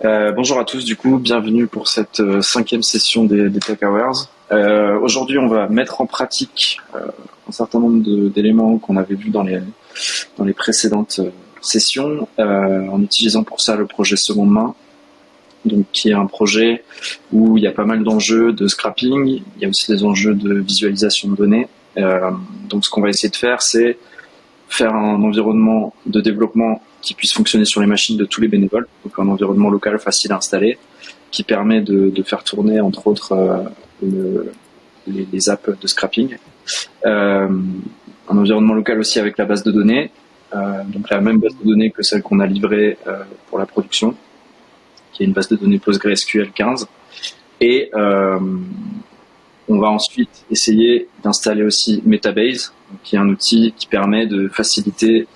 Bonjour à tous, du coup, bienvenue pour cette cinquième session des Tech Hours. Aujourd'hui, on va mettre en pratique un certain nombre d'éléments qu'on avait vus dans les précédentes sessions, en utilisant pour ça le projet Seconde Main, donc qui est un projet où il y a pas mal d'enjeux de scrapping, il y a aussi des enjeux de visualisation de données. Donc ce qu'on va essayer de faire, c'est faire un environnement de développement qui puisse fonctionner sur les machines de tous les bénévoles, donc un environnement local facile à installer, qui permet de faire tourner entre autres les apps de scrapping. Un environnement local aussi avec la base de données, donc la même base de données que celle qu'on a livrée pour la production, qui est une base de données PostgreSQL 15. Et on va ensuite essayer d'installer aussi Metabase, qui est un outil qui permet de faciliter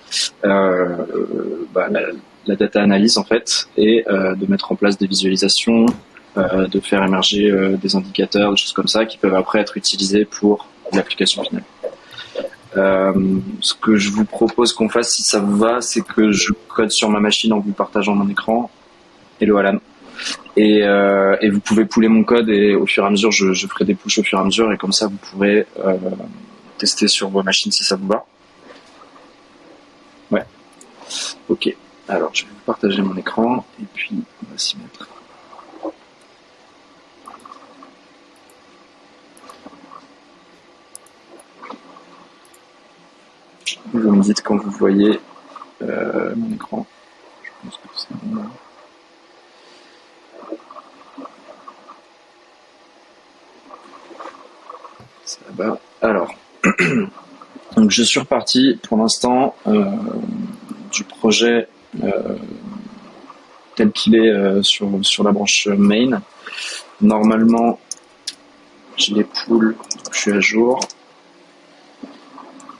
la data analyse en fait, et de mettre en place des visualisations, de faire émerger des indicateurs, des choses comme ça, qui peuvent après être utilisés pour l'application finale. Ce que je vous propose qu'on fasse, si ça vous va, c'est que je code sur ma machine en vous partageant mon écran. Hello Alan. Et vous pouvez pouler mon code et au fur et à mesure, je ferai des pushes au fur et à mesure et comme ça, vous pourrez tester sur vos machines si ça vous va. Ouais. Ok. Alors, je vais vous partager mon écran et puis on va s'y mettre. Vous me dites quand vous voyez mon écran. Je pense que c'est bon là. Ça va. Alors, donc je suis reparti pour l'instant du projet tel qu'il est sur la branche main. Normalement, j'ai les pools, je suis à jour.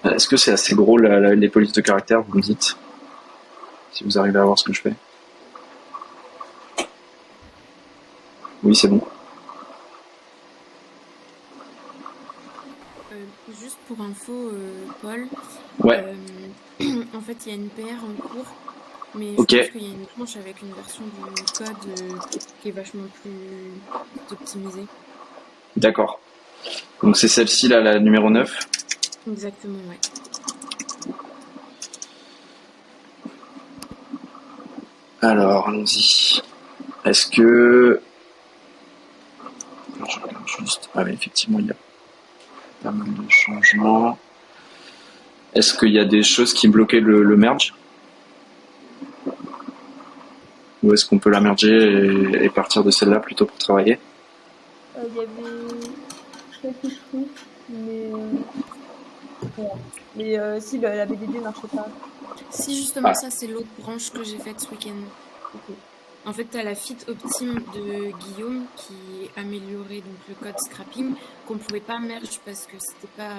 Est-ce que c'est assez gros les polices de caractère, vous me dites, si vous arrivez à voir ce que je fais? Oui, c'est bon. Juste pour info, Paul, Ouais. en fait, il y a une PR en cours, mais je Ok. pense qu'il y a une planche avec une version du code qui est vachement plus optimisée. D'accord. Donc c'est celle-ci là, la numéro 9. Exactement, ouais. Alors, allons-y. Est-ce que... Alors, je regarde juste... Ah oui, effectivement, il y a pas mal de changements. Est-ce qu'il y a des choses qui bloquaient le merge? Ou est-ce qu'on peut la merger et partir de celle-là plutôt pour travailler? Il y avait quelques trucs, mais voilà. Mais si la BDD marchait pas. Si, justement, Ah, ça, c'est l'autre branche que j'ai faite ce week-end. Ok. En fait, tu as la fit optime de Guillaume qui améliorait donc le code scrapping qu'on pouvait pas merge parce que c'était pas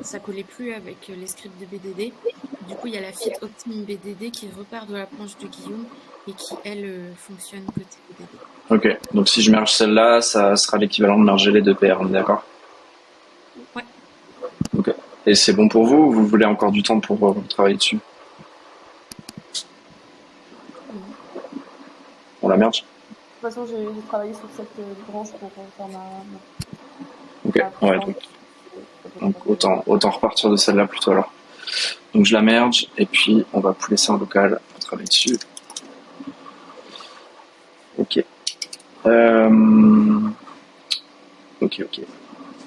ça collait plus avec les scripts de BDD. Du coup, il y a la fit optime BDD qui repart de la planche de Guillaume et qui elle fonctionne côté BDD. ok. Donc si je merge celle-là, ça sera l'équivalent de merger les deux PR, on est d'accord? Ouais. Ok. Et c'est bon pour vous ou vous voulez encore du temps pour travailler dessus? Non. On la merge? De toute façon, j'ai travaillé sur cette branche pour faire Ok. ma Ouais, précédente. donc autant repartir de celle-là plutôt alors. Donc je la merge et puis on va pouler ça en local pour travailler dessus. Ok. Ok.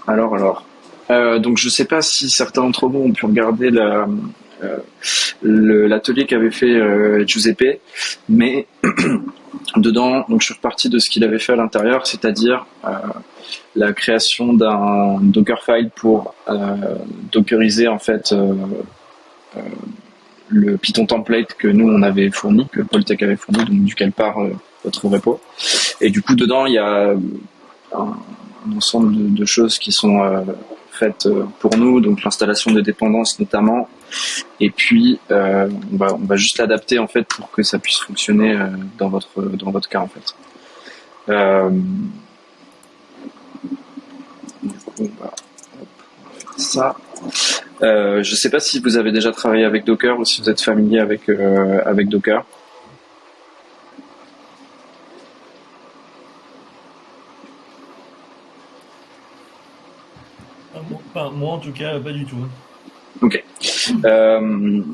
Alors. Donc je sais pas si certains d'entre vous ont pu regarder l'atelier qu'avait fait Giuseppe, mais dedans, donc je suis reparti de ce qu'il avait fait à l'intérieur, c'est-à-dire la création d'un Dockerfile pour dockeriser en fait le Python template que nous on avait fourni, que Poltech avait fourni, donc duquel part votre repo. Et du coup dedans il y a un ensemble de choses qui sont faites pour nous, donc l'installation des dépendances notamment, et puis on va juste l'adapter en fait pour que ça puisse fonctionner dans votre cas en fait. Du coup on va faire ça. Je sais pas si vous avez déjà travaillé avec Docker ou si vous êtes familier avec Docker. Moi, en tout cas, pas du tout. Ok.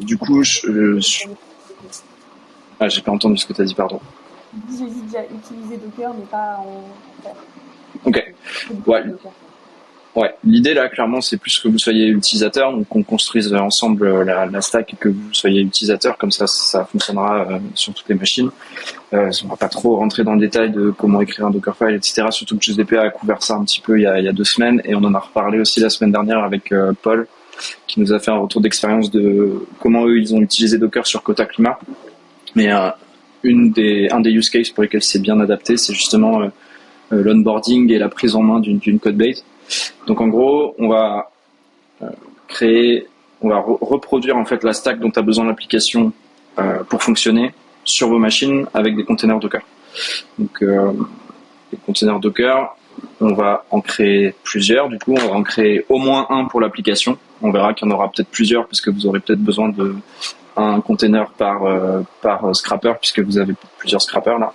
Du coup, j'ai pas entendu ce que tu as dit, pardon. J'ai déjà utilisé Docker, mais pas en faire. Ok. Ouais. Ouais, l'idée là, clairement, c'est plus que vous soyez utilisateur, donc qu'on construise ensemble la stack et que vous soyez utilisateur, comme ça fonctionnera sur toutes les machines. On va pas trop rentrer dans le détail de comment écrire un Dockerfile, etc. Surtout que GDP a couvert ça un petit peu il y a 2 semaines, et on en a reparlé aussi la semaine dernière avec Paul, qui nous a fait un retour d'expérience de comment eux ils ont utilisé Docker sur Kota Climat. Mais un des use cases pour lesquels c'est bien adapté, c'est justement l'onboarding et la prise en main d'une code base. Donc en gros, on va reproduire en fait la stack dont a besoin l'application pour fonctionner sur vos machines avec des containers Docker. Donc les containers Docker, on va en créer plusieurs. Du coup, on va en créer au moins un pour l'application. On verra qu'il y en aura peut-être plusieurs parce que vous aurez peut-être besoin de un container par scrapper puisque vous avez plusieurs scrappers là.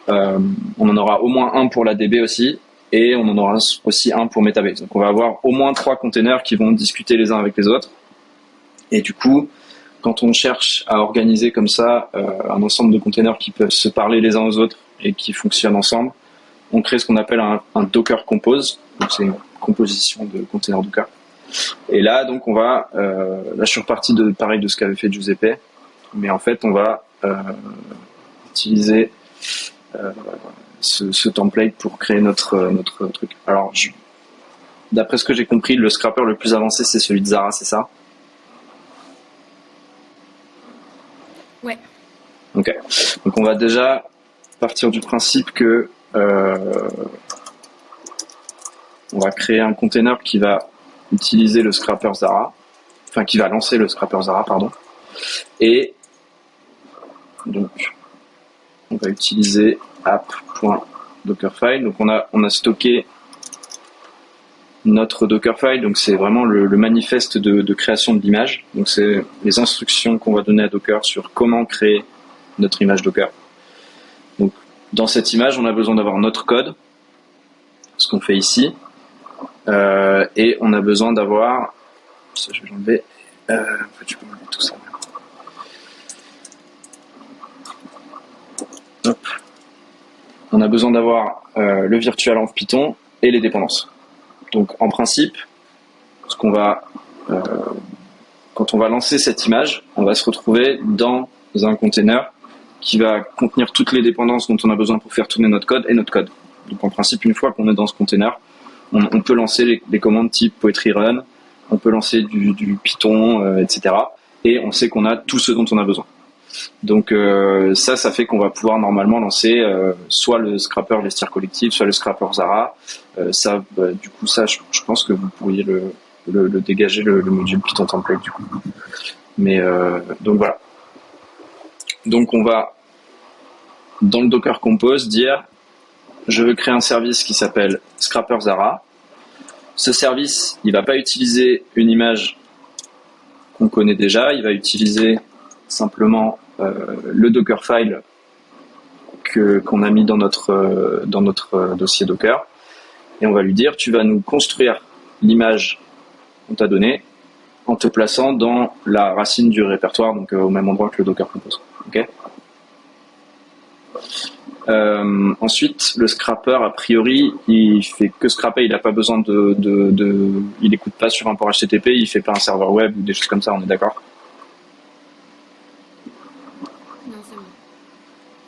On en aura au moins un pour la DB aussi. Et on en aura aussi un pour Metabase. Donc on va avoir au moins 3 containers qui vont discuter les uns avec les autres. Et du coup, quand on cherche à organiser comme ça un ensemble de containers qui peuvent se parler les uns aux autres et qui fonctionnent ensemble, on crée ce qu'on appelle un Docker Compose. Donc c'est une composition de containers Docker. Et là, donc on va, là je suis reparti pareil de ce qu'avait fait Giuseppe, mais en fait on va utiliser ce template pour créer notre truc. Alors, d'après ce que j'ai compris, le scrapper le plus avancé, c'est celui de Zara, c'est ça? Ouais. Ok. Donc, on va déjà partir du principe que on va créer un container qui va utiliser le scrapper Zara, enfin qui va lancer le scrapper Zara, pardon. Et donc, on va utiliser app.dockerfile. Donc, on a stocké notre Dockerfile, donc c'est vraiment le manifeste de création de l'image. Donc c'est les instructions qu'on va donner à Docker sur comment créer notre image Docker. Donc dans cette image, on a besoin d'avoir notre code, ce qu'on fait ici, et on a besoin d'avoir, ça je vais l'enlever, en fait je peux enlever tout ça. Hop. On a besoin d'avoir le virtual env Python et les dépendances. Donc en principe, ce qu'on va quand on va lancer cette image, on va se retrouver dans un container qui va contenir toutes les dépendances dont on a besoin pour faire tourner notre code et notre code. Donc en principe, une fois qu'on est dans ce container, on peut lancer les commandes type poetry run, on peut lancer du Python, etc. Et on sait qu'on a tout ce dont on a besoin. Donc ça fait qu'on va pouvoir normalement lancer soit le scrapper Vestiaire Collectif, soit le scrapper Zara. Du coup, je pense que vous pourriez le dégager le module Python template du coup. Mais donc voilà. Donc on va dans le Docker Compose dire je veux créer un service qui s'appelle Scrapper Zara. Ce service, il va pas utiliser une image qu'on connaît déjà, il va utiliser simplement le Dockerfile qu'on a mis dans notre dossier Docker, et on va lui dire tu vas nous construire l'image qu'on t'a donnée en te plaçant dans la racine du répertoire, donc au même endroit que le Docker Compose. Okay. Ensuite, le scrapper, a priori, il fait que scraper, il n'a pas besoin il n'écoute pas sur un port HTTP, il fait pas un serveur web ou des choses comme ça, on est d'accord? Non, c'est bon.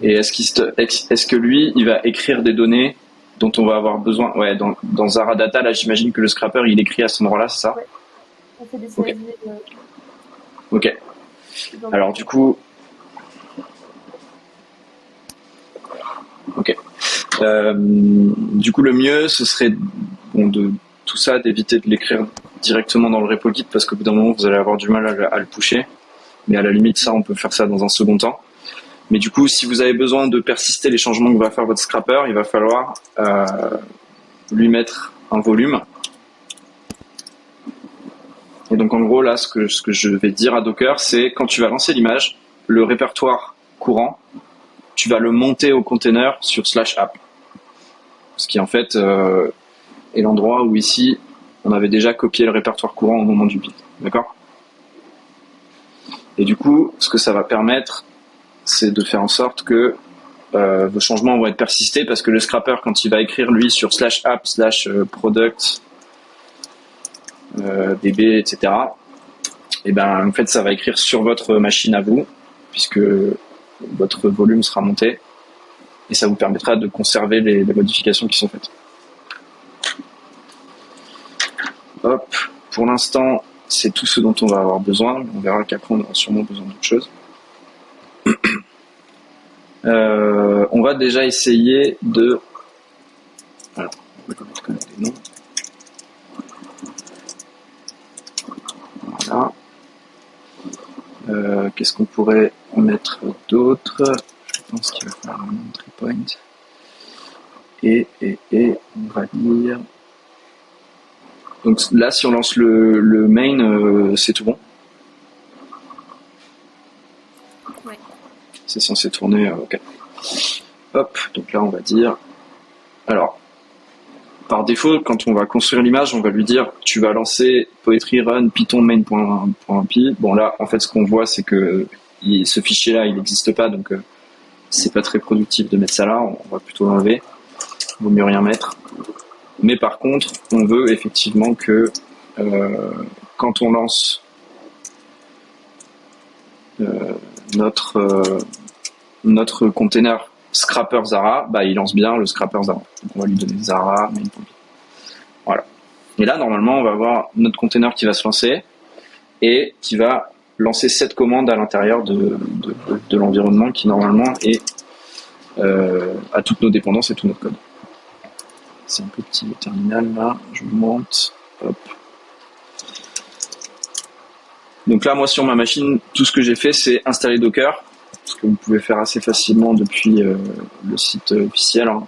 Et est-ce que lui, il va écrire des données dont on va avoir besoin? Ouais, dans Zara Data, là, j'imagine que le scrapper, il écrit à ce moment-là, c'est ça? Ouais. On fait des CSV. Ok. Alors, du coup... Ok. Du coup, le mieux, ce serait de tout ça, d'éviter de l'écrire directement dans le repo Git, parce qu'au bout d'un moment, vous allez avoir du mal à le pusher. Mais à la limite, ça, on peut faire ça dans un second temps. Mais du coup, si vous avez besoin de persister les changements que va faire votre scrapper, il va falloir lui mettre un volume. Et donc, en gros, là, ce que je vais dire à Docker, c'est quand tu vas lancer l'image, le répertoire courant, tu vas le monter au container sur /app. Ce qui, en fait, est l'endroit où ici, on avait déjà copié le répertoire courant au moment du build. D'accord ? Et du coup, ce que ça va permettre, c'est de faire en sorte que vos changements vont être persistés parce que le scrapper, quand il va écrire lui sur /app/product db, etc., et ben en fait ça va écrire sur votre machine à vous, puisque votre volume sera monté, et ça vous permettra de conserver les modifications qui sont faites. Hop, pour l'instant, c'est tout ce dont on va avoir besoin. On verra qu'après on aura sûrement besoin d'autre chose. On va déjà essayer de... Alors, on va connaître les noms. Voilà. Qu'est-ce qu'on pourrait mettre d'autre? Je pense qu'il va falloir un entry point. Et on va dire... Donc là, si on lance le main, c'est tout bon. Ouais. C'est censé tourner, ok. Hop, donc là on va dire... Alors, par défaut, quand on va construire l'image, on va lui dire tu vas lancer poetry run python main.py. Bon là, en fait, ce qu'on voit, c'est que ce fichier-là, il n'existe pas, donc c'est pas très productif de mettre ça là. On va plutôt l'enlever. Il vaut mieux rien mettre. Mais par contre, on veut effectivement que quand on lance notre container scrapper Zara, bah, il lance bien le scrapper Zara. Donc on va lui donner Zara main.py. Voilà. Et là, normalement, on va avoir notre container qui va se lancer et qui va lancer cette commande à l'intérieur de l'environnement qui, normalement, est à toutes nos dépendances et tout notre code. C'est un petit terminal là, je vous monte. Hop. Donc là, moi, sur ma machine, tout ce que j'ai fait, c'est installer Docker, ce que vous pouvez faire assez facilement depuis le site officiel. Hein.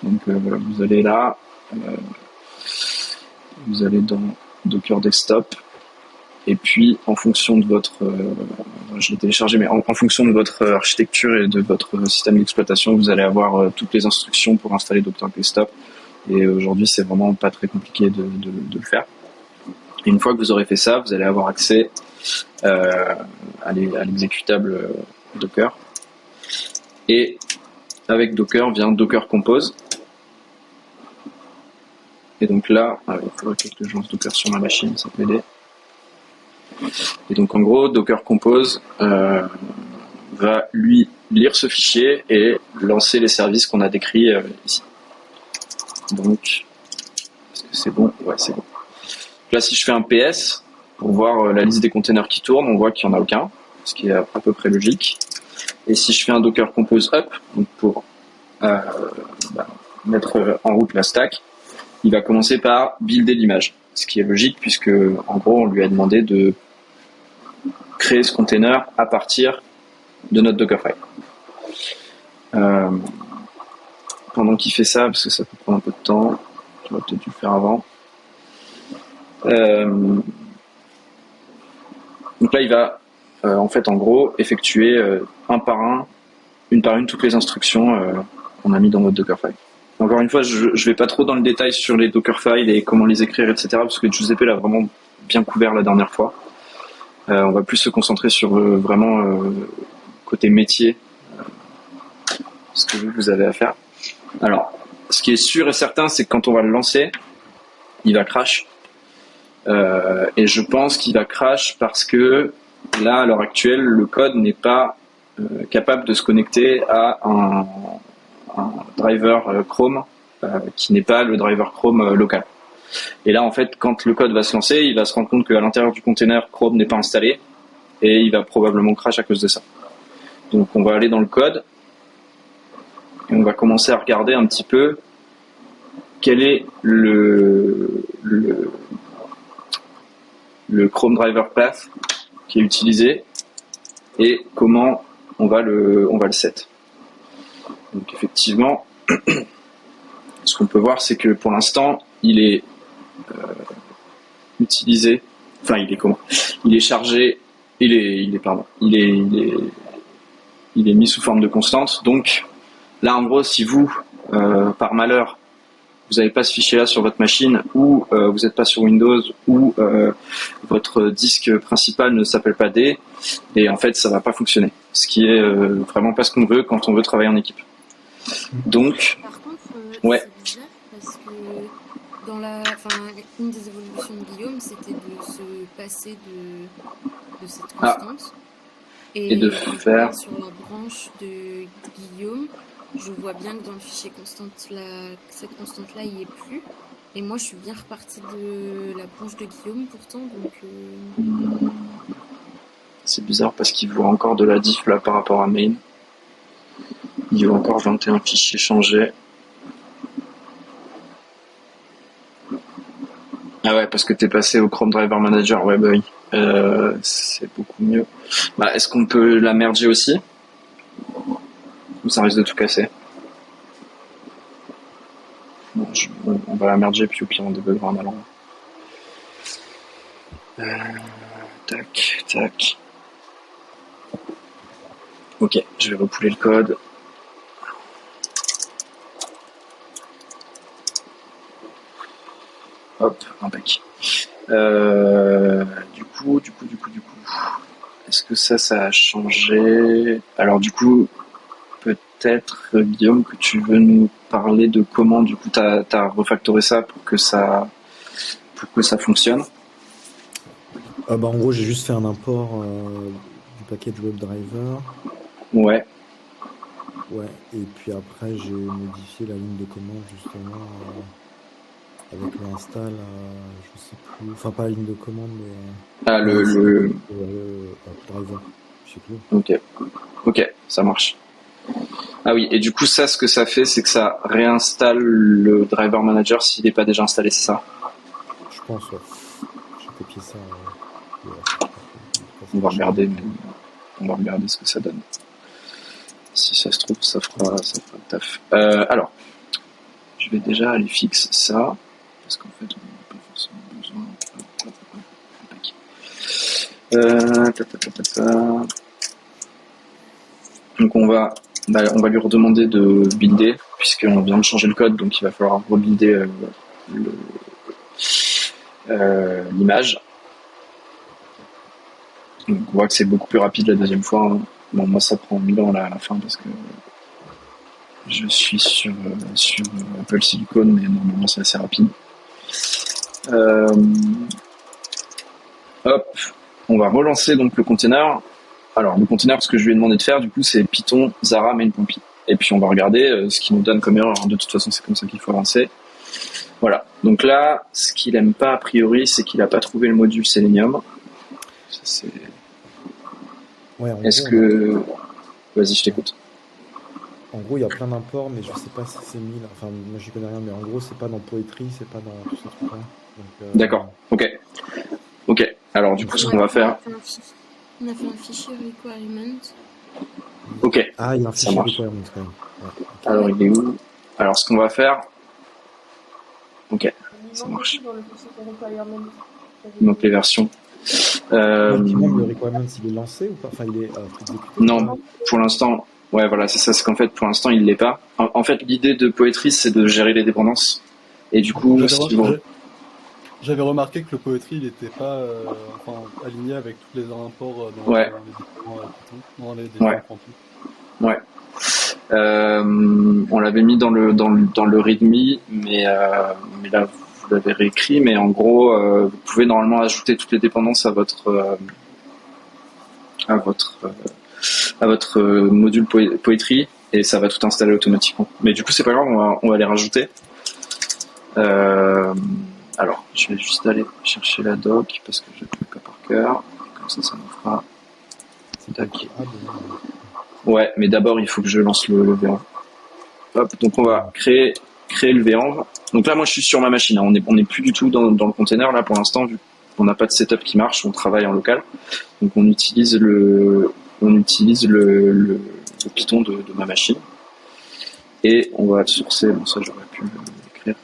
Donc vous allez là, vous allez dans Docker Desktop, et puis en fonction de votre, je l'ai téléchargé, mais en fonction de votre architecture et de votre système d'exploitation, vous allez avoir toutes les instructions pour installer Docker Desktop. Et aujourd'hui, c'est vraiment pas très compliqué de le faire. Et une fois que vous aurez fait ça, vous allez avoir accès à l'exécutable Docker. Et avec Docker vient Docker Compose. Et donc là, il faudrait que je lance Docker sur ma machine, ça peut aider. Et donc en gros, Docker Compose va lui lire ce fichier et lancer les services qu'on a décrits ici. Donc, est-ce que c'est bon? Ouais, c'est bon. Là, si je fais un PS pour voir la liste des containers qui tournent, on voit qu'il n'y en a aucun, ce qui est à peu près logique. Et si je fais un Docker Compose up, donc pour mettre en route la stack, il va commencer par builder l'image, ce qui est logique puisque en gros on lui a demandé de créer ce container à partir de notre Dockerfile. Pendant qu'il fait ça, parce que ça peut prendre un peu de temps, j'aurais peut-être dû le faire avant. Donc là il va en fait en gros effectuer une par une toutes les instructions qu'on a mis dans notre Dockerfile. Encore une fois, je vais pas trop dans le détail sur les Dockerfiles et comment les écrire, etc. parce que Giuseppe l'a vraiment bien couvert la dernière fois. On va plus se concentrer sur vraiment côté métier, ce que vous avez à faire. Alors, ce qui est sûr et certain, c'est que quand on va le lancer, il va crash. Et je pense qu'il va crash parce que là, à l'heure actuelle, le code n'est pas capable de se connecter à un driver Chrome qui n'est pas le driver Chrome local. Et là, en fait, quand le code va se lancer, il va se rendre compte qu'à l'intérieur du container, Chrome n'est pas installé et il va probablement crash à cause de ça. Donc, on va aller dans le code et on va commencer à regarder un petit peu quel est le Chrome driver path qui est utilisé et comment on va le set. Donc effectivement, ce qu'on peut voir, c'est que pour l'instant, il est utilisé, enfin il est chargé, il est mis sous forme de constante. Donc là, en gros, si vous, par malheur, vous n'avez pas ce fichier-là sur votre machine, ou vous n'êtes pas sur Windows, ou votre disque principal ne s'appelle pas D, et en fait ça va pas fonctionner. Ce qui est vraiment pas ce qu'on veut quand on veut travailler en équipe. Donc, Par contre, ouais. c'est bizarre parce que une des évolutions de Guillaume, c'était de se passer de cette constante. Et de faire sur la branche de Guillaume, je vois bien que dans le fichier constante, cette constante-là, il n'y est plus. Et moi, je suis bien repartie de la branche de Guillaume pourtant, donc. C'est bizarre parce qu'il voit encore de la diff là par rapport à main. Il voit encore 21 fichiers changés. Ah ouais, parce que t'es passé au Chrome Driver Manager. Ouais, bah oui. C'est beaucoup mieux. Bah, est-ce qu'on peut la merger aussi? Ou ça risque de tout casser? Bon, on va la merger puis au pire on débuggera en allant. Tac, tac. Ok, je vais repouler le code. Hop, impec. Du coup, est-ce que ça a changé? Alors du coup, peut-être Guillaume que tu veux nous parler de comment du coup t'as refactoré ça pour que ça fonctionne. En gros, j'ai juste fait un import du package WebDriver. Ouais. Ouais, et puis après, j'ai modifié la ligne de commande justement avec l'install, je sais plus, enfin pas la ligne de commande, mais le driver, je sais plus. Ok, ça marche. Ah oui, et du coup ça, ce que ça fait, c'est que ça réinstalle le driver manager s'il n'est pas déjà installé, c'est ça? Je pense, ouais. J'ai copié ça. On va regarder ce que ça donne. Si ça se trouve, ça fera le taf. Alors, je vais déjà aller fixer ça, parce qu'en fait, on n'a pas forcément besoin. Donc on va lui redemander de builder, puisqu'on vient de changer le code, donc il va falloir rebuilder l'image. Donc on voit que c'est beaucoup plus rapide la deuxième fois. Hein. Bon, moi ça prend 1000 ans à la fin parce que je suis sur Apple Silicon, mais normalement c'est assez rapide. Hop, on va relancer donc le container. Alors le container, ce que je lui ai demandé de faire, du coup, c'est Python Zara main.py. Et puis on va regarder ce qu'il nous donne comme erreur. De toute façon, c'est comme ça qu'il faut avancer. Voilà. Donc là, ce qu'il aime pas a priori, c'est qu'il a pas trouvé le module Selenium. Ça, c'est. Ouais, Est-ce que. Vas-y, je t'écoute. En gros, il y a plein d'imports, mais je sais pas si c'est mis là. Enfin, moi j'y connais rien, mais en gros, c'est pas dans Poetry, c'est pas dans tous ces trucs-là. D'accord. Ok. Alors du coup, ce qu'on va faire. On a fait un fichier requirement. Ok. Ah, il y a un ça fichier marche. requirement quand même. Ouais, okay. Alors il est où? Alors ce qu'on va faire. Ok. Ça marche. Dans le fichier requirement. Il manque les versions. Le requirement, il est lancé ou pas? Enfin, il est exécuté? Non, pour l'instant. Ouais, voilà, c'est ça. C'est qu'en fait, pour l'instant, il l'est pas. En fait, l'idée de Poetry, c'est de gérer les dépendances. Et du coup, j'avais remarqué que le Poetry, il n'était pas aligné avec tous les imports dans les différents contenus. Ouais. On l'avait mis dans le README, mais là vous l'avez réécrit. Mais en gros, vous pouvez normalement ajouter toutes les dépendances à votre module Poetry et ça va tout installer automatiquement. Mais du coup, c'est pas grave, on va les rajouter. Alors, je vais juste aller chercher la doc parce que je ne connais pas par cœur. Comme ça nous fera. Tac. Ouais, mais d'abord, il faut que je lance le V11. Hop, donc on va créer le V11. Donc là, moi, je suis sur ma machine. Hein. On n'est plus du tout dans le container là pour l'instant, vu qu'on n'a pas de setup qui marche. On travaille en local, donc on utilise le Python de ma machine et on va sourcer. Bon, ça, j'aurais pu l'écrire.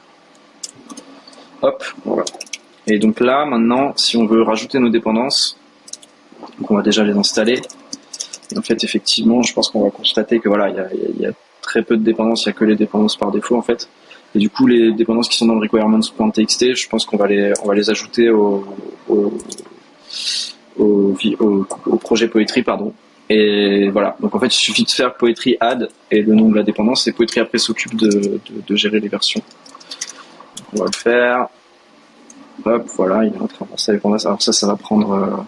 Hop, voilà. Et donc là, maintenant, si on veut rajouter nos dépendances, donc on va déjà les installer. Et en fait, effectivement, je pense qu'on va constater que voilà, il y a très peu de dépendances, il y a que les dépendances par défaut en fait. Et du coup, les dépendances qui sont dans le requirements.txt, je pense qu'on va les ajouter au projet Poetry, pardon. Et voilà. Donc en fait, il suffit de faire Poetry add et le nom de la dépendance, et Poetry après s'occupe de gérer les versions. Donc, on va le faire. Hop, voilà, il est en train de faire sa dépendance. Alors ça va prendre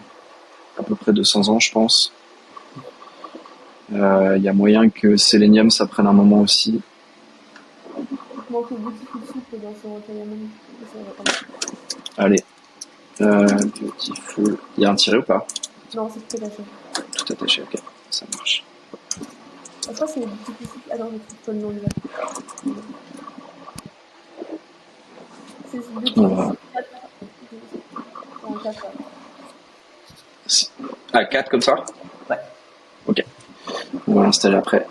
à peu près 200 ans, je pense. Il y a moyen que Selenium, ça prenne un moment aussi. Il manque le beautiful soup dans son requirement. Ça va pas. Allez. Beautiful. Il y a un tiré ou pas? Non, c'est tout attaché. Tout attaché, ok. Ça marche. Je crois que c'est le beautiful soup. Ah non, je trouve pas le nom du verbe. C'est le beautiful Voilà. soup 4. En 4. Ah, 4 comme ça? Ouais. Ok. On va l'installer après.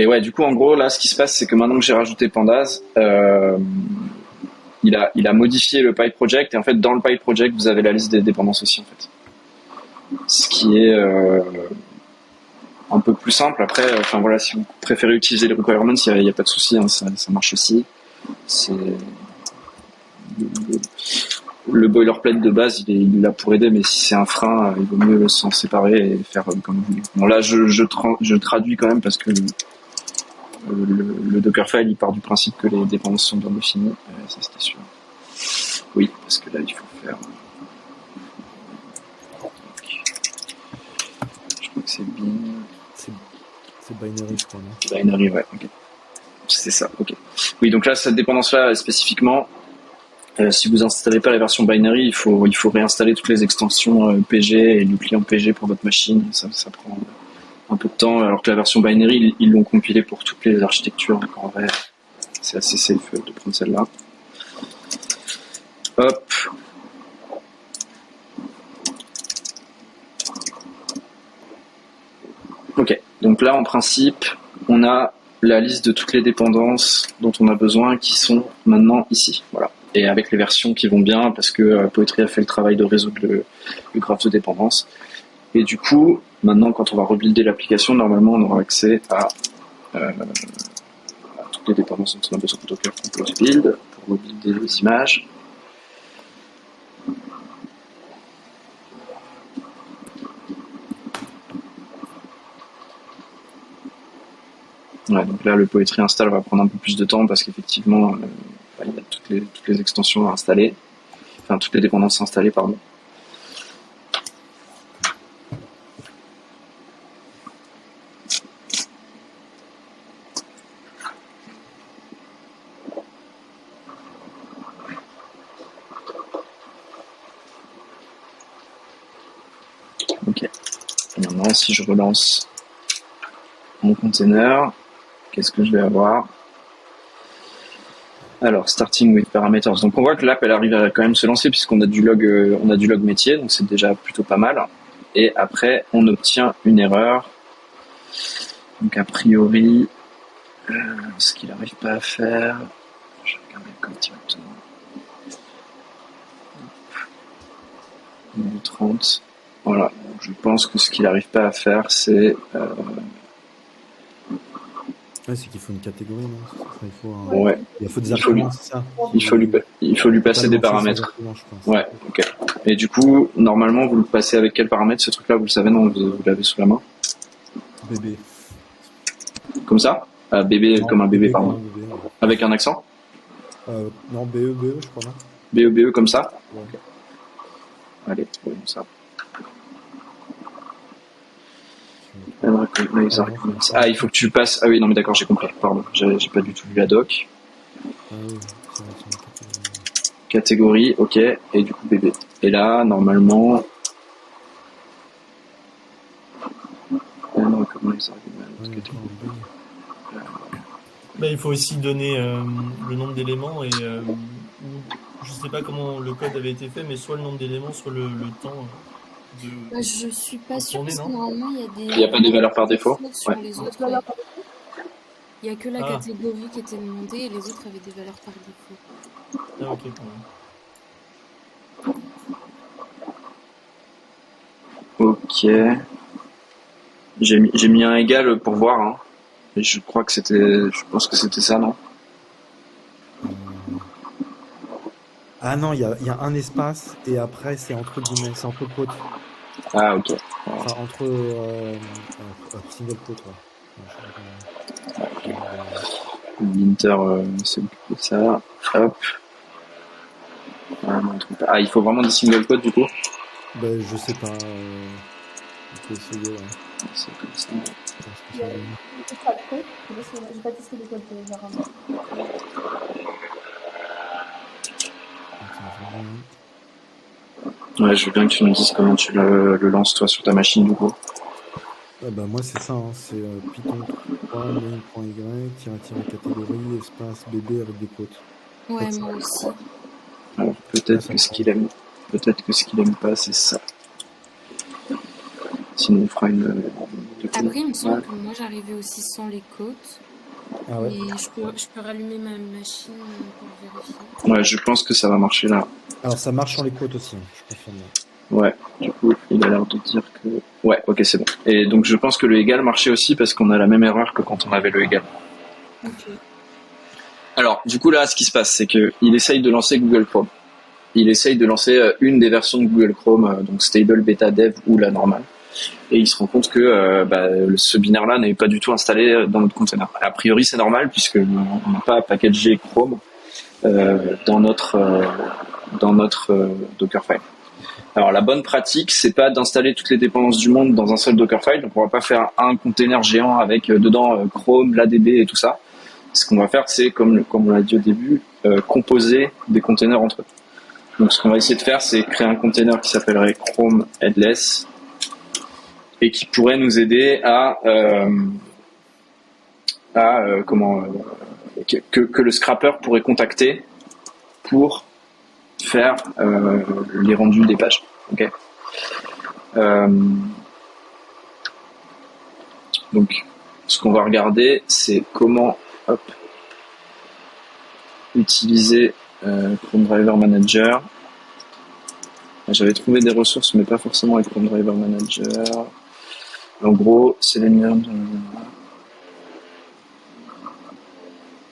Et ouais, du coup, en gros, là, ce qui se passe, c'est que maintenant que j'ai rajouté Pandas, il a modifié le PyProject, et en fait, dans le PyProject, vous avez la liste des dépendances aussi, en fait. Ce qui est un peu plus simple. Après, enfin voilà, si vous préférez utiliser les requirements, il n'y a pas de souci, hein, ça marche aussi. C'est le boilerplate de base, il est là pour aider, mais si c'est un frein, il vaut mieux s'en séparer et faire comme vous voulez. Bon là, je traduis quand même parce que le Dockerfile, il part du principe que les dépendances sont bien définies. Ça, c'était sûr. Oui, parce que là, il faut faire. Je crois que c'est bin. C'est binary, je crois, non? Binary, ouais, ok. C'est ça, ok. Oui, donc là, cette dépendance-là, spécifiquement, si vous installez pas la version binary, il faut réinstaller toutes les extensions PG et le client PG pour votre machine. Ça prend un peu de temps, alors que la version binary, ils l'ont compilée pour toutes les architectures. Donc en vrai, c'est assez safe de prendre celle-là. Hop. Ok, donc là, en principe, on a la liste de toutes les dépendances dont on a besoin qui sont maintenant ici. Voilà. Et avec les versions qui vont bien, parce que Poetry a fait le travail de résoudre le graphe de dépendance. Et du coup, maintenant, quand on va rebuilder l'application, normalement, on aura accès à toutes les dépendances dont on a besoin. Docker compose build pour rebuilder les images. Ouais, donc là, le Poetry install va prendre un peu plus de temps parce qu'effectivement, il y a toutes les extensions à installer. Enfin, toutes les dépendances installées, pardon. Ok. Et maintenant, si je relance mon container, qu'est-ce que je vais avoir? Alors, starting with parameters. Donc, on voit que l'app, elle arrive à quand même se lancer puisqu'on a du log métier, donc c'est déjà plutôt pas mal. Et après, on obtient une erreur. Donc, a priori, ce qu'il n'arrive pas à faire, je vais regarder le code directement. 30. Voilà. Je pense que ce qu'il n'arrive pas à faire, c'est Ouais, c'est qu'il faut une catégorie, non? Il faut ouais. Il faut des arguments, c'est ça? Il faut lui passer des paramètres. Je pense. Ouais, ok. Et du coup, normalement, vous le passez avec quel paramètre, ce truc-là? Vous le savez, non? Vous l'avez sous la main? Bébé. Comme ça? Bébé, Non, comme un bébé, pardon. Comme un bébé, ouais. Avec un accent? Non, BE, je crois, non? BE, comme ça? Ouais. Okay. Allez, voyons ça. Ah, il faut que tu passes. Ah oui, non, mais d'accord, j'ai compris. Pardon, j'ai pas du tout vu la doc. Ah oui, catégorie, ok, et du coup bébé. Et là, normalement. Il faut aussi donner le nombre d'éléments et je sais pas comment le code avait été fait, mais soit le nombre d'éléments, soit le temps de. Je suis pas sûre parce que non normalement il y a des. Il n'y a pas des valeurs par défaut. Sur Ouais. les autres, il y a que la catégorie qui était demandée et les autres avaient des valeurs par défaut. Ah ok. Ok. J'ai mis un égal pour voir. Hein. Et je pense que c'était ça, non? Ah non, il y a un espace et après c'est entre guillemets, c'est entre quotes. Ah, ok. Enfin, entre single quote, ouais. Ouais, je sais pas L'inter, c'est beaucoup de ça. Hop. Ah, non, on trouve pas. Ah, il faut vraiment des single quotes du coup. Ben, je sais pas. On peut essayer, ouais. C'est comme ça. Voir ce que Il y ça a donne. des codes pro. Je sais pas si j'ai pas testé les codes Java. Attends, je regarde. Ouais, je veux bien que tu me dises comment tu le lances toi sur ta machine du coup. Ah bah moi c'est ça, hein, c'est Python 3 main.y catégorie espace bb avec des quotes. Ouais, Ça. moi aussi. Alors Là peut-être ça que ce prend. qu'il aime, peut-être que ce qu'il aime pas, c'est ça. Sinon, on fera une. Après, il me semble Ouais. que moi, j'arrivais aussi sans les côtes. Ah ouais. Mais je peux rallumer ma machine pour vérifier. Ouais, je pense que ça va marcher là. Alors ça marche sur les quotes aussi, hein, je confirme. Ouais, du coup, il a l'air de dire que. Ouais, ok, c'est bon. Et donc, je pense que le égal marchait aussi parce qu'on a la même erreur que quand on avait le égal. Ok. Alors, du coup, là, ce qui se passe, c'est que il essaye de lancer Google Chrome. Il essaye de lancer une des versions de Google Chrome, donc Stable, Beta, Dev ou la normale. Et il se rend compte que ce binaire-là n'est pas du tout installé dans notre container. A priori, c'est normal puisque on n'a pas packagé Chrome dans notre Dockerfile. Alors la bonne pratique, c'est pas d'installer toutes les dépendances du monde dans un seul Dockerfile. Donc on va pas faire un container géant avec dedans Chrome, l'ADB et tout ça. Ce qu'on va faire, c'est comme on l'a dit au début, composer des containers entre eux. Donc ce qu'on va essayer de faire, c'est créer un container qui s'appellerait Chrome Headless et qui pourrait nous aider à que le scrapper pourrait contacter pour faire les rendus des pages. Okay. Donc, ce qu'on va regarder, c'est comment utiliser Chrome Driver Manager. J'avais trouvé des ressources, mais pas forcément avec Chrome Driver Manager. En gros, Selenium.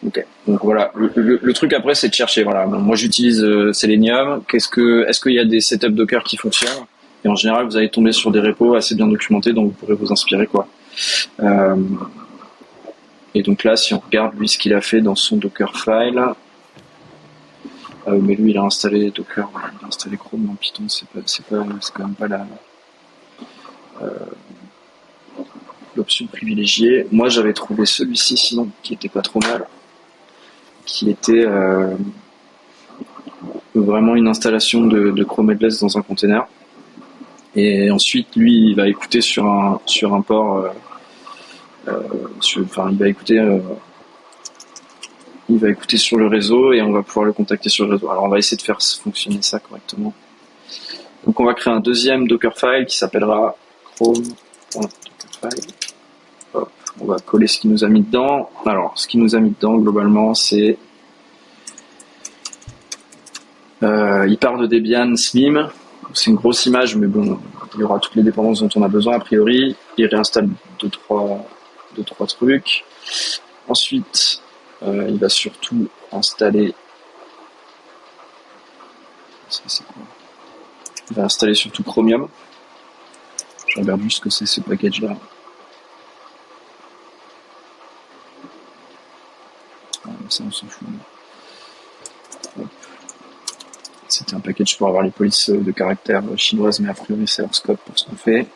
Ok. Donc voilà, le truc après, c'est de chercher. Voilà, bon, moi j'utilise Selenium. Est-ce qu'il y a des setups Docker qui fonctionnent? Et en général, vous allez tomber sur des repos assez bien documentés, donc vous pourrez vous inspirer quoi. Et donc là, si on regarde lui ce qu'il a fait dans son Dockerfile, mais lui il a installé Docker, il a installé Chrome dans Python, c'est quand même pas l'option privilégiée. Moi, j'avais trouvé celui-ci sinon qui était pas trop mal, qui était vraiment une installation de Chrome Headless dans un container. Et ensuite, lui, il va écouter sur un port. Il va écouter sur le réseau et on va pouvoir le contacter sur le réseau. Alors, on va essayer de faire fonctionner ça correctement. Donc, on va créer un deuxième Dockerfile qui s'appellera Chrome.dockerfile. Hop, on va coller ce qu'il nous a mis dedans. Alors, ce qu'il nous a mis dedans, globalement, c'est il part de Debian Slim. C'est une grosse image, mais bon, il y aura toutes les dépendances dont on a besoin a priori. Il réinstalle deux, trois trucs. Ensuite, il va surtout installer. C'est quoi ? Il va installer surtout Chromium. Je regarde juste ce que c'est ce package-là. Ça, on s'en fout. Hop. C'était un package pour avoir les polices de caractère chinoises, mais a priori c'est hors scope pour ce qu'on fait.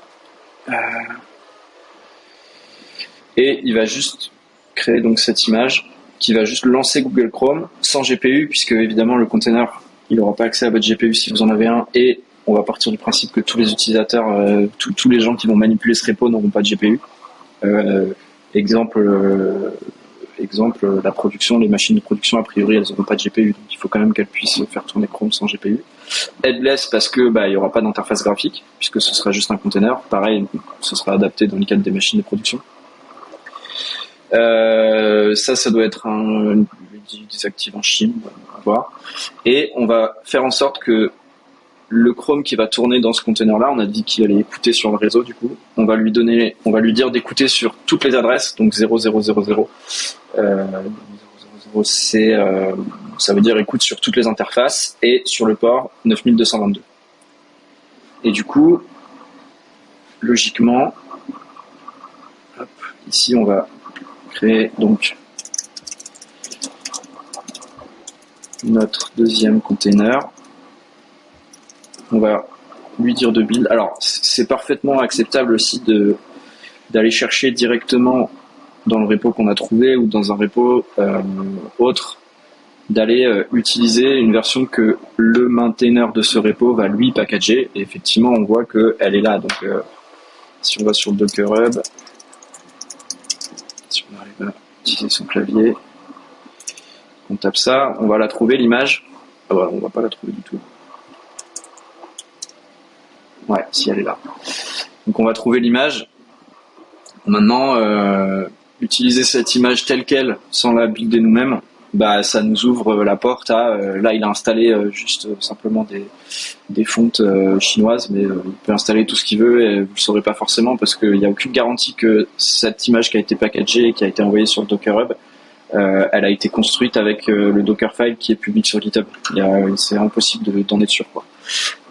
Et il va juste créer donc cette image qui va juste lancer Google Chrome sans GPU, puisque évidemment le container il n'aura pas accès à votre GPU si vous en avez un, et on va partir du principe que tous les utilisateurs, tous les gens qui vont manipuler ce repo n'auront pas de GPU. Exemple, la production, les machines de production, a priori, elles n'auront pas de GPU, donc il faut quand même qu'elles puissent faire tourner Chrome sans GPU. Headless parce que il y aura pas d'interface graphique, puisque ce sera juste un container. Pareil, ce sera adapté dans le cadre des machines de production. Ça doit être un désactive en Chine, on va voir. Et on va faire en sorte que le Chrome qui va tourner dans ce container-là, on a dit qu'il allait écouter sur le réseau, du coup, on va lui dire d'écouter sur toutes les adresses, donc 0000, c'est ça veut dire écoute sur toutes les interfaces et sur le port 9222. Et du coup, logiquement, hop, ici on va créer donc notre deuxième container. On va lui dire de build. Alors c'est parfaitement acceptable aussi d'aller chercher directement dans le repo qu'on a trouvé ou dans un repo autre, d'aller utiliser une version que le maintainer de ce repo va lui packager. Et effectivement, on voit qu'elle est là. Donc, si on va sur le Docker Hub, si on arrive à utiliser son clavier, on tape ça, on va la trouver l'image. Ah ouais, on va pas la trouver du tout. Ouais, si elle est là. Donc, on va trouver l'image. Maintenant, utiliser cette image telle qu'elle, sans la builder nous-mêmes, bah ça nous ouvre la porte à là il a installé juste simplement des fontes chinoises, mais il peut installer tout ce qu'il veut et vous le saurez pas forcément parce qu'il n'y a aucune garantie que cette image qui a été packagée et qui a été envoyée sur le Docker Hub elle a été construite avec le Dockerfile qui est public sur GitHub. C'est impossible d'en être sûr, quoi.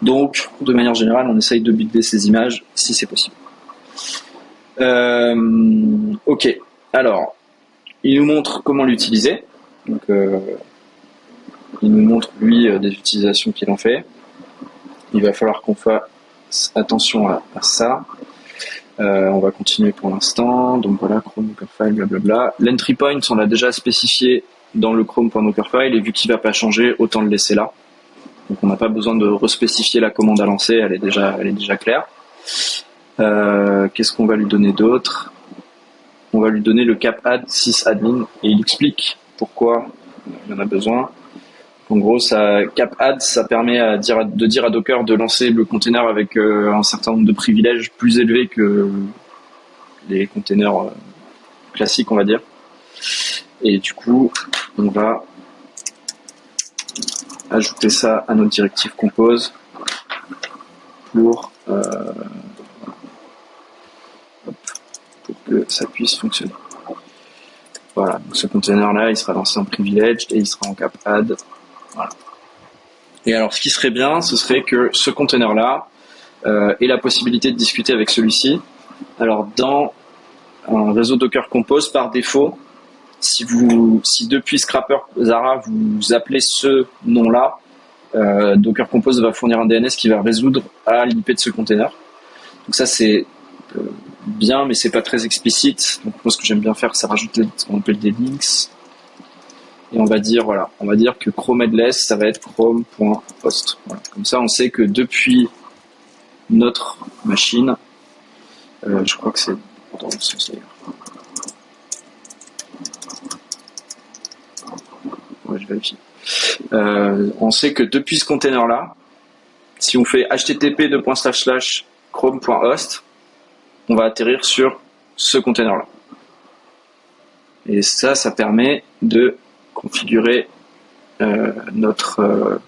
Donc de manière générale on essaye de builder ces images si c'est possible. Ok, alors il nous montre comment l'utiliser. Donc, il nous montre lui des utilisations qu'il en fait. Il va falloir qu'on fasse attention à ça. On va continuer pour l'instant. Donc voilà, Chrome Dockerfile, blablabla. L'entry point, on l'a déjà spécifié dans le Chrome.dockerfile et vu qu'il ne va pas changer, autant le laisser là. Donc on n'a pas besoin de respécifier la commande à lancer, elle est déjà claire. Qu'est-ce qu'on va lui donner d'autre? On va lui donner le cap-add sysadmin et il explique pourquoi il y en a besoin. En gros, cap-add, ça permet de dire à Docker de lancer le container avec un certain nombre de privilèges plus élevés que les containers classiques, on va dire. Et du coup, on va ajouter ça à notre directive compose pour que ça puisse fonctionner. Voilà, donc ce container-là, il sera lancé en privilege et il sera en cap-add. Voilà. Et alors, ce qui serait bien, ce serait que ce container-là ait la possibilité de discuter avec celui-ci. Alors, dans un réseau Docker Compose, par défaut, si depuis Scrapper Zara, vous appelez ce nom-là, Docker Compose va fournir un DNS qui va résoudre à l'IP de ce container. Donc ça, c'est bien, mais c'est pas très explicite. Donc moi, ce que j'aime bien faire, c'est rajouter ce qu'on appelle des links. Et on va dire que Chrome headless, ça va être chrome.host. Voilà. Comme ça, on sait que depuis notre machine, je crois que c'est dans le sens d'ailleurs. Ouais, je vérifie. On sait que depuis ce container-là, si on fait http://chrome.host, on va atterrir sur ce container-là. Et ça permet de configurer notre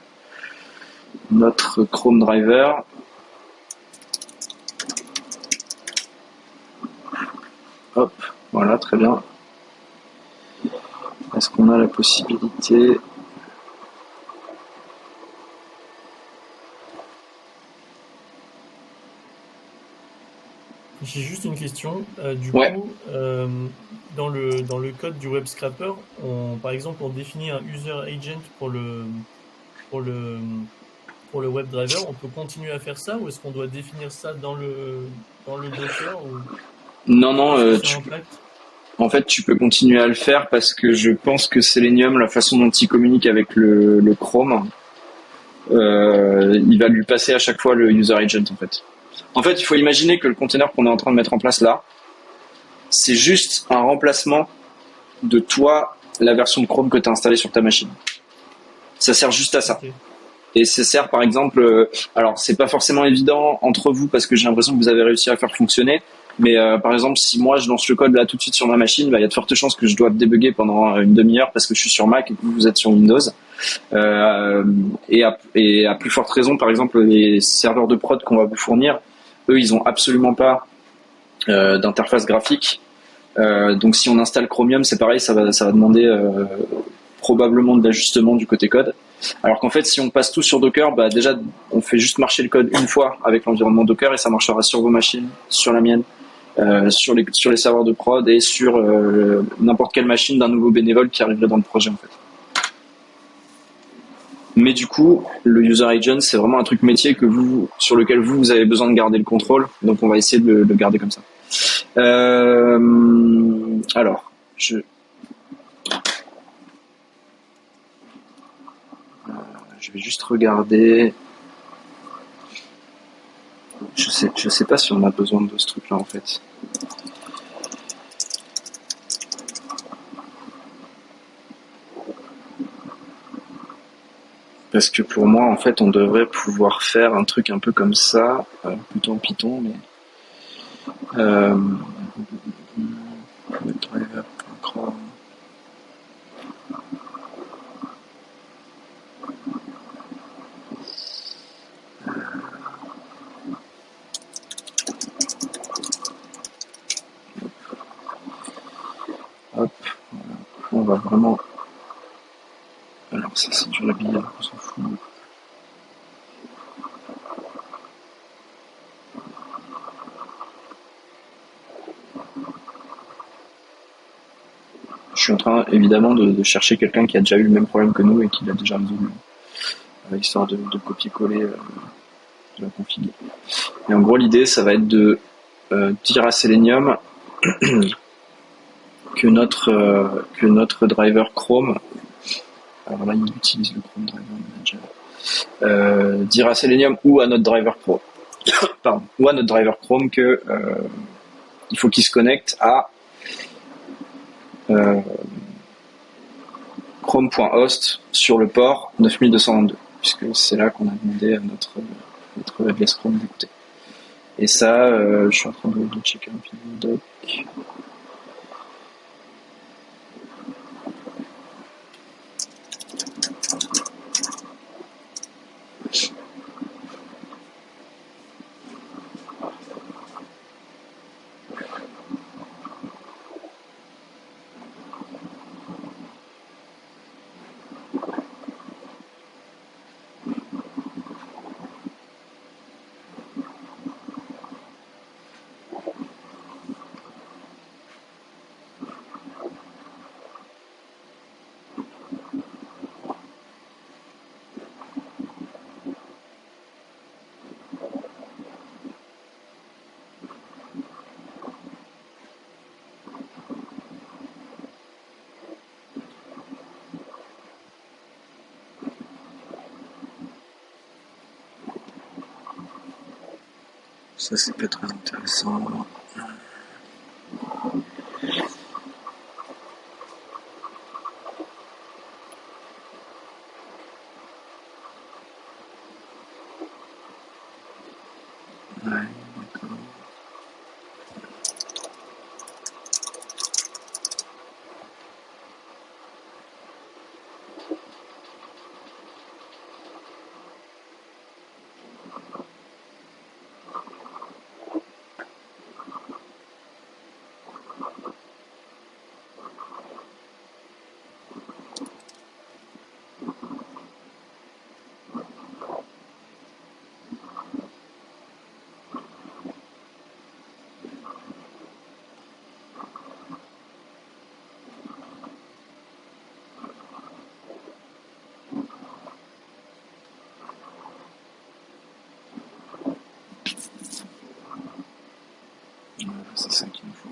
Chrome driver. Hop, voilà, très bien. Est-ce qu'on a la possibilité ? J'ai juste une question. Ouais. Coup, dans le code du web scrapper, par exemple, on définit un user agent pour le web driver. On peut continuer à faire ça ou est-ce qu'on doit définir ça dans le Docker ou... Non, en fait, tu peux continuer à le faire parce que je pense que Selenium, la façon dont il communique avec le Chrome, il va lui passer à chaque fois le user agent en fait. En fait, il faut imaginer que le container qu'on est en train de mettre en place là, c'est juste un remplacement de toi, la version de Chrome que tu as installée sur ta machine. Ça sert juste à ça. Okay. Et ça sert par exemple, alors c'est pas forcément évident entre vous parce que j'ai l'impression que vous avez réussi à faire fonctionner, mais par exemple si moi je lance le code là tout de suite sur ma machine, il y a de fortes chances que je dois débugger pendant une demi-heure parce que je suis sur Mac et que vous êtes sur Windows. Et à plus forte raison, par exemple les serveurs de prod qu'on va vous fournir, eux ils ont absolument pas d'interface graphique. Donc si on installe Chromium, c'est pareil, ça va demander probablement de l'ajustement du côté code. Alors qu'en fait, si on passe tout sur Docker, déjà on fait juste marcher le code une fois avec l'environnement Docker et ça marchera sur vos machines, sur la mienne, sur les serveurs de prod et sur n'importe quelle machine d'un nouveau bénévole qui arriverait dans le projet en fait. Mais du coup, le user agent, c'est vraiment un truc métier sur lequel vous avez besoin de garder le contrôle. Donc, on va essayer de le garder comme ça. Alors, je vais juste regarder. Je sais pas si on a besoin de ce truc-là en fait. Parce que pour moi, en fait, on devrait pouvoir faire un truc un peu comme ça, plutôt en Python, mais hop, on va vraiment. Alors ça c'est du habillage, on s'en fout. Je suis en train évidemment de chercher quelqu'un qui a déjà eu le même problème que nous et qui l'a déjà résolu, histoire de copier-coller de la config. Et en gros l'idée ça va être de dire à Selenium que notre driver Chrome, alors là il utilise le Chrome Driver Manager, dire à Selenium ou à notre driver Chrome, pardon, ou à notre driver Chrome que il faut qu'il se connecte à Chrome.host sur le port 9222, puisque c'est là qu'on a demandé à notre AWS Chrome d'écouter. Et ça, je suis en train de checker un peu le doc. Ça c'est pas très intéressant. Ouais, d'accord. C'est ça qu'il nous faut.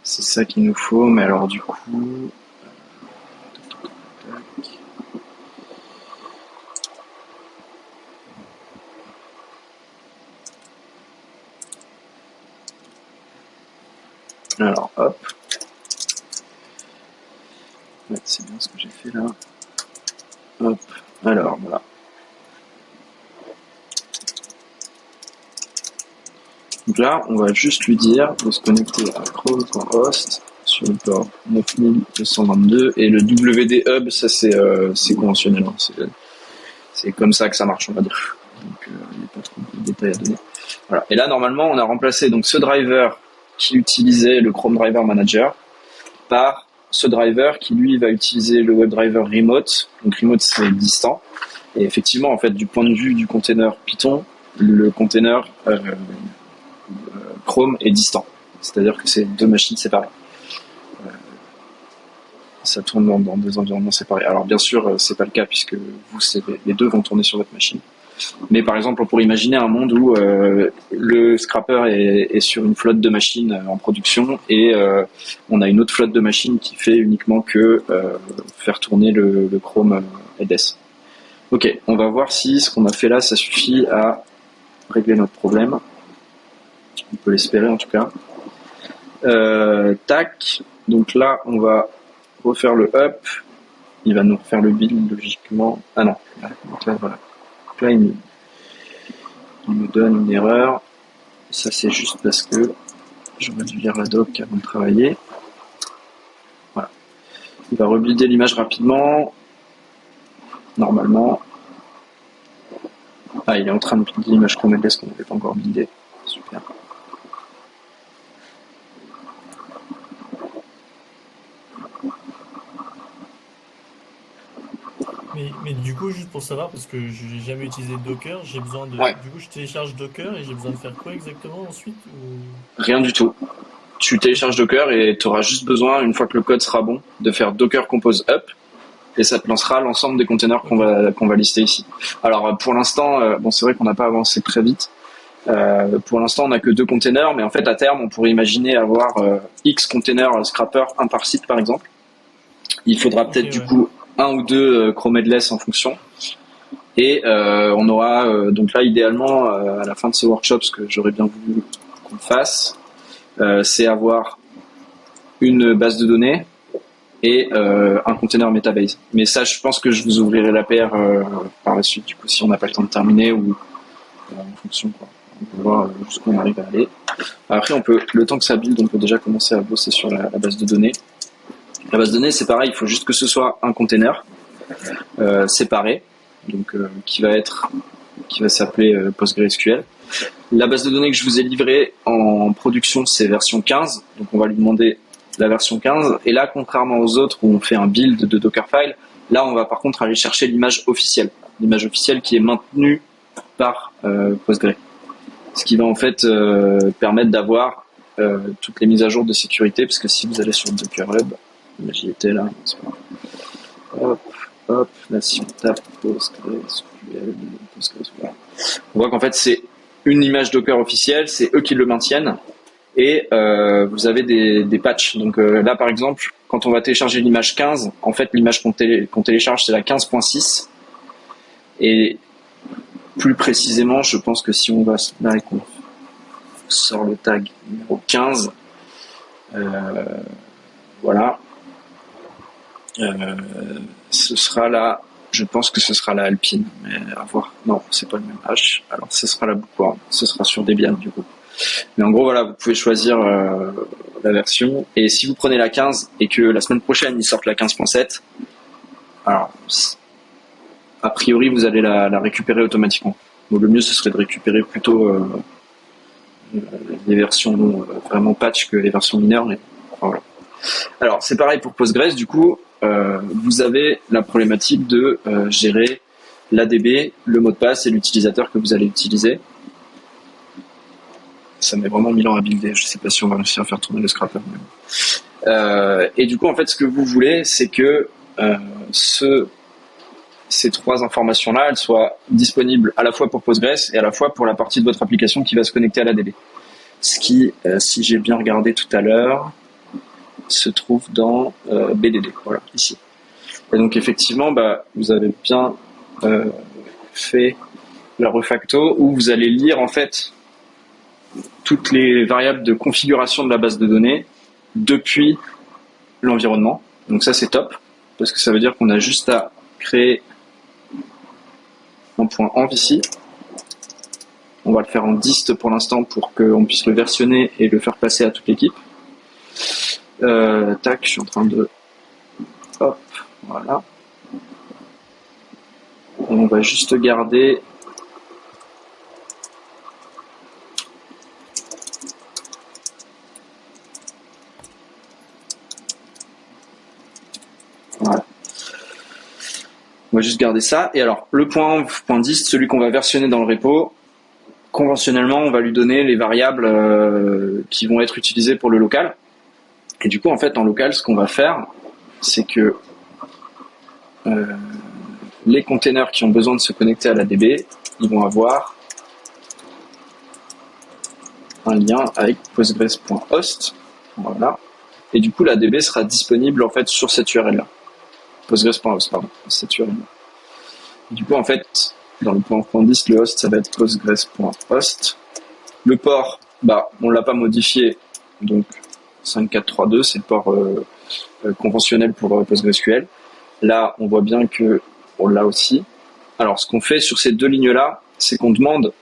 C'est ça qu'il nous faut, mais alors du coup... Alors, hop. Ouais, c'est bien ce que j'ai fait là. Hop. Alors, voilà. Donc là, on va juste lui dire de se connecter à chrome.host sur le port 9222 et le WD Hub, ça c'est conventionnel, hein. C'est comme ça que ça marche, on va dire. Donc il n'y a pas trop de détails à donner. Voilà. Et là, normalement, on a remplacé donc ce driver qui utilisait le Chrome Driver Manager par ce driver qui, lui, va utiliser le WebDriver Remote. Donc, Remote, c'est distant. Et effectivement, en fait, du point de vue du container Python, le container Chrome est distant. C'est-à-dire que c'est deux machines séparées. Ça tourne dans deux environnements séparés. Alors, bien sûr, c'est pas le cas puisque vous, les deux vont tourner sur votre machine. Mais par exemple, on pourrait imaginer un monde où le scrapper est sur une flotte de machines en production et on a une autre flotte de machines qui fait uniquement que faire tourner le Chrome LS. Ok, on va voir si ce qu'on a fait là, ça suffit à régler notre problème. On peut l'espérer en tout cas. Tac, donc là, on va refaire le up. Il va nous refaire le build logiquement. Ah non, donc là, voilà. Donc là, il me donne une erreur. Ça, c'est juste parce que j'aurais dû lire la doc avant de travailler. Voilà. Il va rebuilder l'image rapidement. Normalement. Ah, il est en train de builder l'image qu'on avait, ce qu'on n'avait pas encore buildé. Super. Mais du coup, juste pour savoir, parce que je n'ai jamais utilisé Docker, j'ai besoin de. Ouais. Du coup, je télécharge Docker et j'ai besoin de faire quoi exactement ensuite Rien du tout. Tu télécharges Docker et tu auras juste besoin, une fois que le code sera bon, de faire Docker Compose Up et ça te lancera l'ensemble des containers qu'on va lister ici. Alors pour l'instant, bon, c'est vrai qu'on n'a pas avancé très vite. Pour l'instant, on n'a que 2 containers, mais en fait à terme, on pourrait imaginer avoir X containers scrapper, un par site par exemple. Il faudra peut-être du coup 1 ou 2 Chrome Headless en fonction. Et on aura donc là idéalement à la fin de ce workshop, ce que j'aurais bien voulu qu'on fasse, c'est avoir une base de données et un container Metabase. Mais ça, je pense que je vous ouvrirai la paire par la suite, du coup, si on n'a pas le temps de terminer ou en fonction, quoi. On va voir jusqu'où on arrive à aller. Après, le temps que ça build, on peut déjà commencer à bosser sur la base de données. La base de données, c'est pareil, il faut juste que ce soit un container séparé, donc qui va s'appeler PostgreSQL. La base de données que je vous ai livrée en production, c'est version 15, donc on va lui demander la version 15. Et là, contrairement aux autres où on fait un build de Dockerfile, là, on va par contre aller chercher l'image officielle qui est maintenue par Postgre. Ce qui va en fait permettre d'avoir toutes les mises à jour de sécurité, parce que si vous allez sur Docker Hub, j'y étais là, hop, là si on tape PostgreSQL, voilà. On voit qu'en fait c'est une image Docker officielle, c'est eux qui le maintiennent, et vous avez des patchs. Donc là par exemple, quand on va télécharger l'image 15, en fait l'image qu'on télécharge c'est la 15.6, et plus précisément, je pense que si on va là et qu'on sort le tag numéro 15, voilà, ce sera là, je pense que ce sera la Alpine, mais à voir. Non, c'est pas le même H. Alors ce sera la Bookworm, ce sera sur Debian du coup. Mais en gros voilà, vous pouvez choisir la version, et si vous prenez la 15 et que la semaine prochaine ils sortent la 15.7, alors a priori vous allez la récupérer automatiquement. Donc le mieux ce serait de récupérer plutôt les versions vraiment patch que les versions mineures. Mais enfin, voilà. Alors c'est pareil pour Postgres, du coup vous avez la problématique de gérer l'ADB, le mot de passe et l'utilisateur que vous allez utiliser. Ça met vraiment 1000 ans à builder, je sais pas si on va réussir à faire tourner le scrapper. Et du coup en fait ce que vous voulez c'est que ces 3 informations-là, elles soient disponibles à la fois pour Postgres et à la fois pour la partie de votre application qui va se connecter à l'ADB. Ce qui, si j'ai bien regardé tout à l'heure, se trouve dans BDD, voilà, ici. Et donc effectivement, vous avez bien fait la refacto où vous allez lire en fait toutes les variables de configuration de la base de données depuis l'environnement. Donc ça c'est top, parce que ça veut dire qu'on a juste à créer un point env ici. On va le faire en dist pour l'instant pour qu'on puisse le versionner et le faire passer à toute l'équipe. Tac, je suis en train de... Hop, voilà. Et on va juste garder On va juste garder ça. Et alors, le point dist, celui qu'on va versionner dans le repo, conventionnellement, on va lui donner les variables qui vont être utilisées pour le local. Et du coup, en fait, en local, ce qu'on va faire, c'est que les containers qui ont besoin de se connecter à la DB, ils vont avoir un lien avec postgres.host. Voilà. Et du coup, la DB sera disponible en fait sur cette URL-là. Postgres.host, pardon, cette URL-là. Du coup, en fait, dans le point dist, le host, ça va être postgres.host. Le port, on l'a pas modifié, donc 5432, c'est le port conventionnel pour PostgreSQL. Là, on voit bien que on l'a aussi. Alors, ce qu'on fait sur ces deux lignes-là, c'est qu'on demande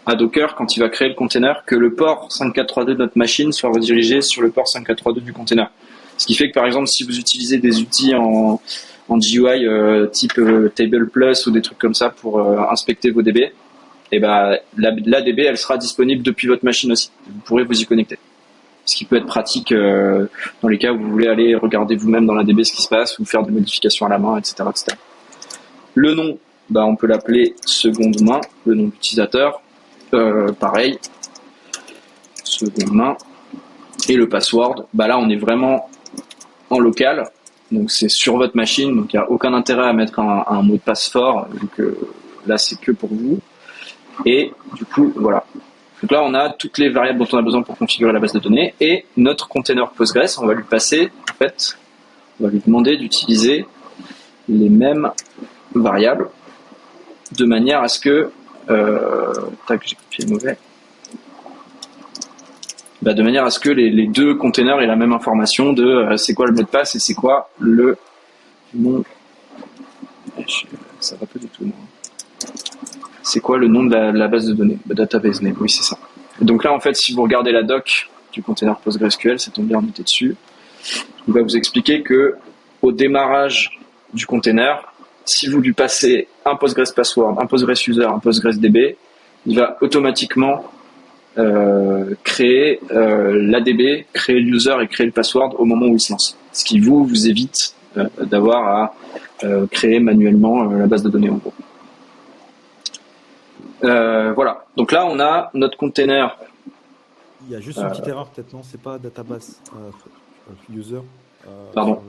à Docker, quand il va créer le container, que le port 5432 de notre machine soit redirigé sur le port 5432 du container. Ce qui fait que, par exemple, si vous utilisez des outils en GUI type Table Plus ou des trucs comme ça pour inspecter vos DB, et la DB, elle sera disponible depuis votre machine aussi. Vous pourrez vous y connecter. Ce qui peut être pratique dans les cas où vous voulez aller regarder vous-même dans la DB ce qui se passe ou faire des modifications à la main, etc. etc. Le nom, on peut l'appeler seconde main, le nom d'utilisateur. Pareil, seconde main. Et le password, là on est vraiment en local, donc c'est sur votre machine, donc il n'y a aucun intérêt à mettre un mot de passe fort, vu que là c'est que pour vous. Et du coup, voilà. Donc là, on a toutes les variables dont on a besoin pour configurer la base de données et notre container Postgres, on va lui passer, en fait, on va lui demander d'utiliser les mêmes variables de manière à ce que, j'ai copié mauvais, de manière à ce que les deux containers aient la même information de c'est quoi le mot de passe et c'est quoi le nom. Ça va pas du tout, non. C'est quoi le nom de la base de données, database name, oui c'est ça. Donc là en fait si vous regardez la doc du container PostgreSQL, ça tombe bien noté dessus, il va vous expliquer que au démarrage du container, si vous lui passez un Postgres password, un Postgres user, un Postgres DB, il va automatiquement créer l'ADB, créer le user et créer le password au moment où il se lance. Ce qui vous évite d'avoir à créer manuellement la base de données en gros. Voilà, donc là on a notre container. Il y a juste une petite erreur peut-être, non, c'est pas database user. Pardon.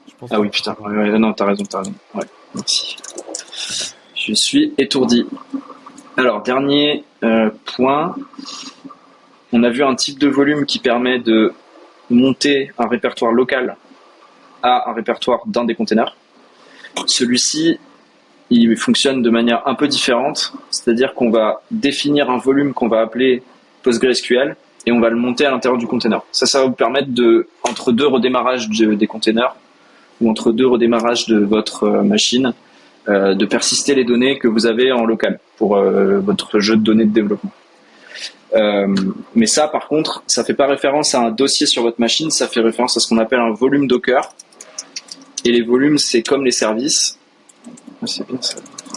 Je pense oui putain, non t'as raison, ouais, merci. Je suis étourdi. Alors dernier point, on a vu un type de volume qui permet de monter un répertoire local à un répertoire d'un des containers. Celui-ci, il fonctionne de manière un peu différente, c'est-à-dire qu'on va définir un volume qu'on va appeler PostgreSQL et on va le monter à l'intérieur du container. Ça va vous permettre entre deux redémarrages des containers ou entre deux redémarrages de votre machine, de persister les données que vous avez en local pour votre jeu de données de développement. Mais ça, par contre, ça fait pas référence à un dossier sur votre machine, ça fait référence à ce qu'on appelle un volume Docker. Et les volumes, c'est comme les services. C'est bien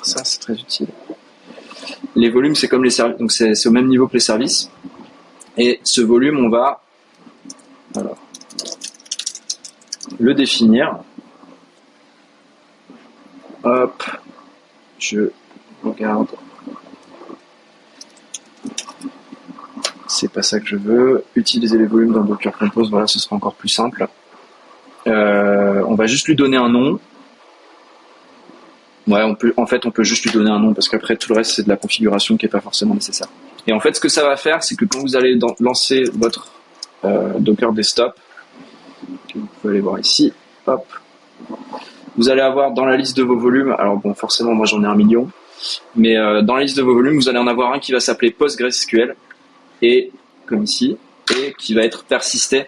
ça c'est très utile. Les volumes, c'est comme les services, donc c'est au même niveau que les services. Et ce volume, on va le définir. Hop, je regarde. C'est pas ça que je veux. Utiliser les volumes dans Docker Compose, voilà, ce sera encore plus simple. On va juste lui donner un nom. Ouais, on peut juste lui donner un nom parce qu'après tout le reste c'est de la configuration qui est pas forcément nécessaire. Et en fait, ce que ça va faire, c'est que quand vous allez lancer votre Docker Desktop, que vous pouvez aller voir ici, hop, vous allez avoir dans la liste de vos volumes, alors bon, forcément moi j'en ai 1 million, mais dans la liste de vos volumes, vous allez en avoir un qui va s'appeler PostgreSQL et comme ici, et qui va être persisté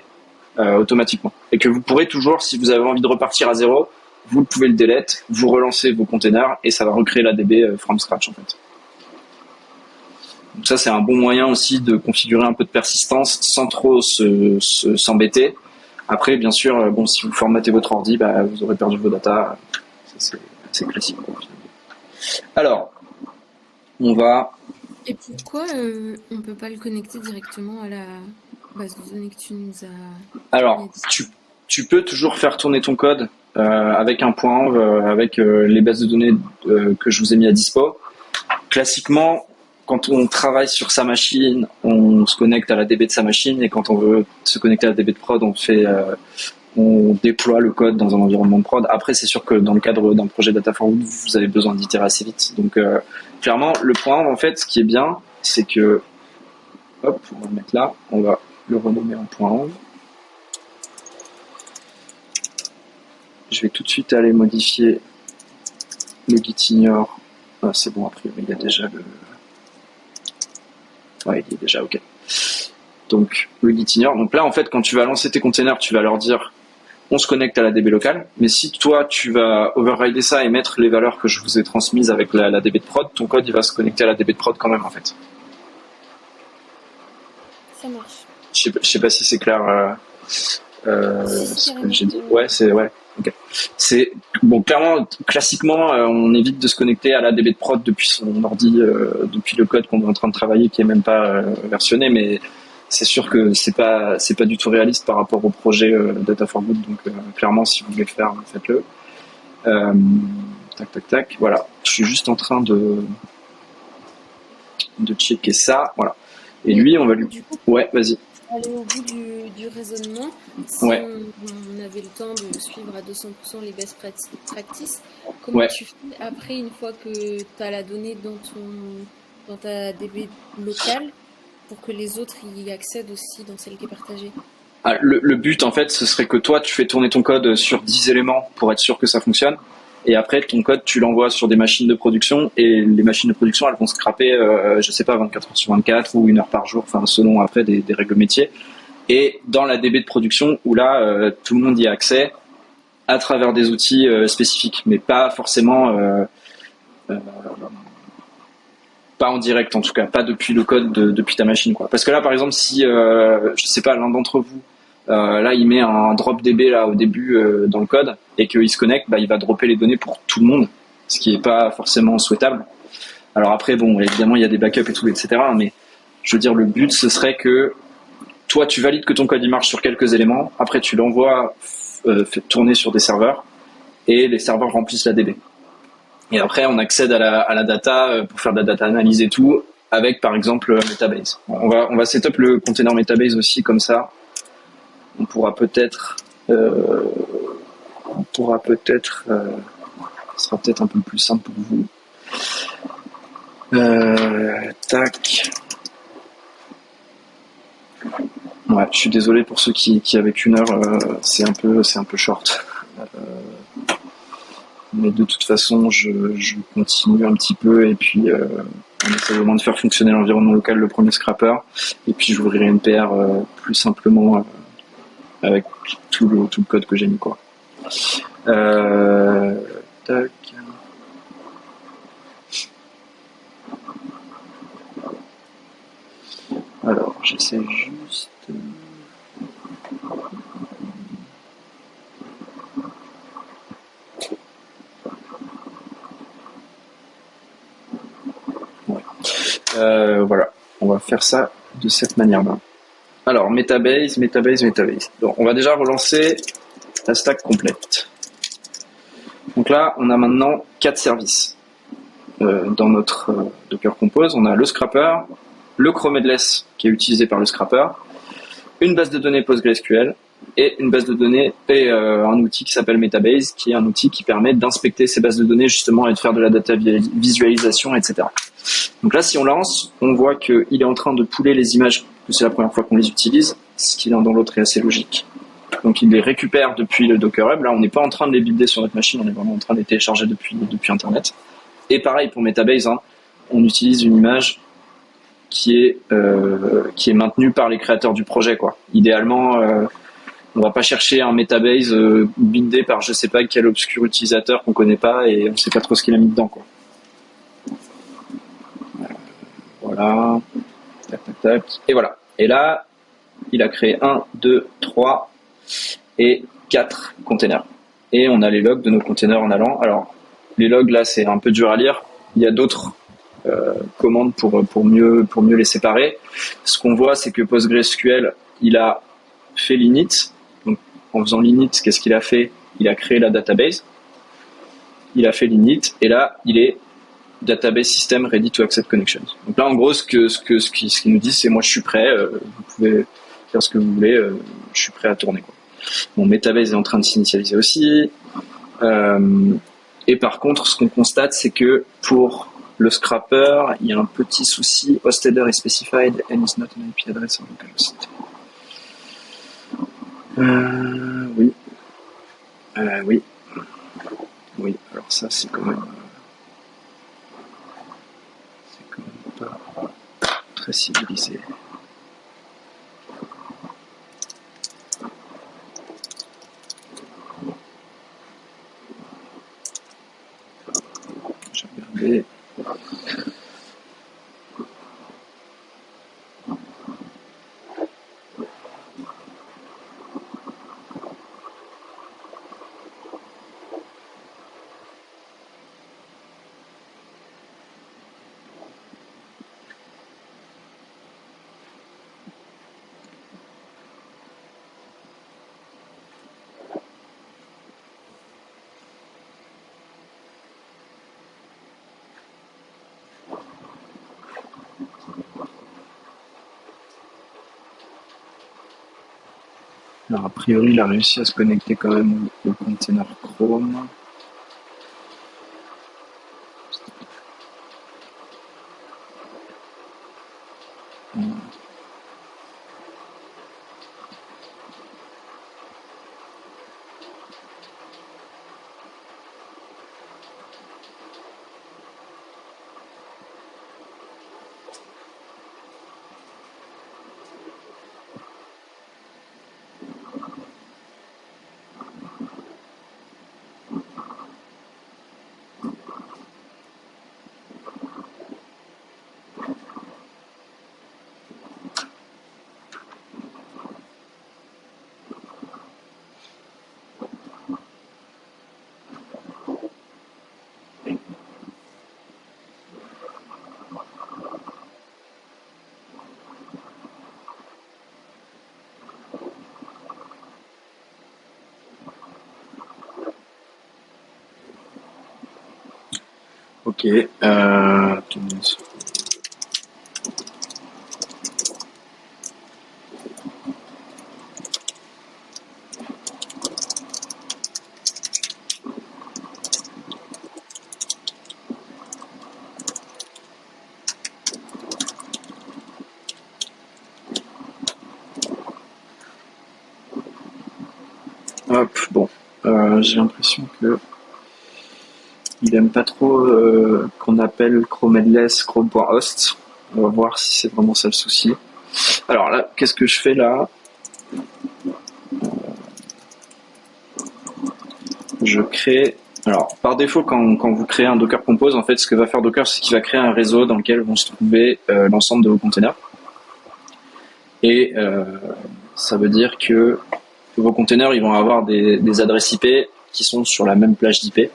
automatiquement. Et que vous pourrez toujours, si vous avez envie de repartir à zéro, vous pouvez le delete, vous relancez vos containers et ça va recréer la DB from scratch en fait. Donc ça c'est un bon moyen aussi de configurer un peu de persistance sans trop s'embêter. Après bien sûr, si vous formatez votre ordi, vous aurez perdu vos datas. Ça, c'est classique. Alors, on va... Et pourquoi on peut pas le connecter directement à la base de données que tu nous as... Alors, tu peux toujours faire tourner ton code avec un point env, avec les bases de données que je vous ai mis à dispo. Classiquement, quand on travaille sur sa machine, on se connecte à la DB de sa machine, et quand on veut se connecter à la DB de prod, on déploie le code dans un environnement de prod. Après, c'est sûr que dans le cadre d'un projet Data for Good, vous avez besoin d'itérer assez vite. Donc, clairement, le point env, en fait, ce qui est bien, c'est que, hop, on va le mettre là, on va le renommer en point env. Je vais tout de suite aller modifier le gitignore. Ah, c'est bon, a priori, il y a déjà le... Ouais, il est déjà OK. Donc, le gitignore. Donc là, en fait, quand tu vas lancer tes containers, tu vas leur dire on se connecte à la DB locale. Mais si toi, tu vas overrider ça et mettre les valeurs que je vous ai transmises avec la DB de prod, ton code, il va se connecter à la DB de prod quand même, en fait. Ça marche. Je sais pas si c'est clair ce que j'ai dit. Ouais, ouais. Okay. C'est bon, clairement, classiquement, on évite de se connecter à la DB de prod depuis son ordi, depuis le code qu'on est en train de travailler, qui est même pas versionné, mais c'est sûr que c'est pas du tout réaliste par rapport au projet Data for Good. Donc clairement, si vous voulez le faire, faites-le. Tac. Voilà. Je suis juste en train de checker ça. Voilà. Et lui, on va lui. Ouais, vas-y. Aller au bout du raisonnement, si ouais. on avait le temps de suivre à 200% les best practices, comment tu fais après, une fois que tu as la donnée dans ta DB locale, pour que les autres y accèdent aussi dans celle qui est partagée? Le but, en fait, ce serait que toi, tu fais tourner ton code sur 10 éléments pour être sûr que ça fonctionne. Et après, ton code, tu l'envoies sur des machines de production, et les machines de production, elles vont scraper, je sais pas, 24 heures sur 24 ou 1 heure par jour, enfin, selon après des règles métiers. Et dans la DB de production, où là, tout le monde y a accès à travers des outils spécifiques, mais pas forcément, pas en direct en tout cas, pas depuis le code depuis ta machine, quoi. Parce que là, par exemple, si, je sais pas, l'un d'entre vous, là, il met un drop DB là au début dans le code, et qu'il se connecte, il va dropper les données pour tout le monde, ce qui est pas forcément souhaitable. Alors après, bon, évidemment, il y a des backups et tout, etc. Mais je veux dire, le but, ce serait que toi, tu valides que ton code il marche sur quelques éléments. Après, tu l'envoies tourner sur des serveurs, et les serveurs remplissent la DB. Et après, on accède à la data pour faire de la data analyse et tout, avec par exemple Metabase. On va setup le container Metabase aussi, comme ça. On pourra peut-être, ce sera peut-être un peu plus simple pour vous. Tac. Ouais, je suis désolé pour ceux qui avaient qu'une heure, c'est un peu short. Mais de toute façon, je continue un petit peu, et puis on essaie vraiment de faire fonctionner l'environnement local, le premier scrapper, et puis j'ouvrirai une PR plus simplement avec tout le code que j'ai mis, quoi. Tac. Alors, j'essaie juste... Ouais. Voilà, on va faire ça de cette manière-là. Alors, Metabase. Donc, on va déjà relancer la stack complète. Donc là, on a maintenant 4 services dans notre Docker Compose. On a le scrapper, le Chrome Headless qui est utilisé par le scrapper, une base de données PostgreSQL et une base de données et un outil qui s'appelle Metabase, qui est un outil qui permet d'inspecter ces bases de données justement et de faire de la data visualisation, etc. Donc là, si on lance, on voit qu'il est en train de pooler les images, que c'est la première fois qu'on les utilise, ce qui l'un dans l'autre est assez logique. Donc il les récupère depuis le Docker Hub. Là, on n'est pas en train de les builder sur notre machine, on est vraiment en train de les télécharger depuis Internet. Et pareil pour Metabase, hein, on utilise une image qui est maintenue par les créateurs du projet, quoi. Idéalement, on va pas chercher un Metabase buildé par je sais pas quel obscur utilisateur qu'on connaît pas et on sait pas trop ce qu'il a mis dedans, quoi. Voilà. Tac. Et voilà. Et là, il a créé 1, 2, 3 et 4 containers. Et on a les logs de nos containers en allant. Alors, les logs, là, c'est un peu dur à lire. Il y a d'autres commandes pour mieux les séparer. Ce qu'on voit, c'est que PostgreSQL, il a fait l'init. Donc, en faisant l'init, qu'est-ce qu'il a fait? il a créé la database, il a fait l'init, et là, il est database system ready to accept connections. Donc là, en gros, ce qu'il nous dit, c'est moi, je suis prêt, vous pouvez faire ce que vous voulez, je suis prêt à tourner, quoi. Mon Metabase est en train de s'initialiser aussi. Et par contre, ce qu'on constate, c'est que pour le scrapper, il y a un petit souci. Host header is specified and is not an IP address on local host. Oui. Oui. Oui. Alors ça, c'est quand même pas très civilisé. J'ai regardé. Alors, a priori, il a réussi à se connecter quand même au container Chrome. Ok. Attendez une seconde. Hop, bon. J'ai l'impression que il aime pas trop qu'on appelle Chrome headless Chrome.host. On va voir si c'est vraiment ça le souci. Alors là, qu'est-ce que je fais là? Je crée... Alors, par défaut, quand vous créez un Docker Compose, en fait, ce que va faire Docker, c'est qu'il va créer un réseau dans lequel vont se trouver l'ensemble de vos containers. Et ça veut dire que vos containers, ils vont avoir des adresses IP qui sont sur la même plage d'IP.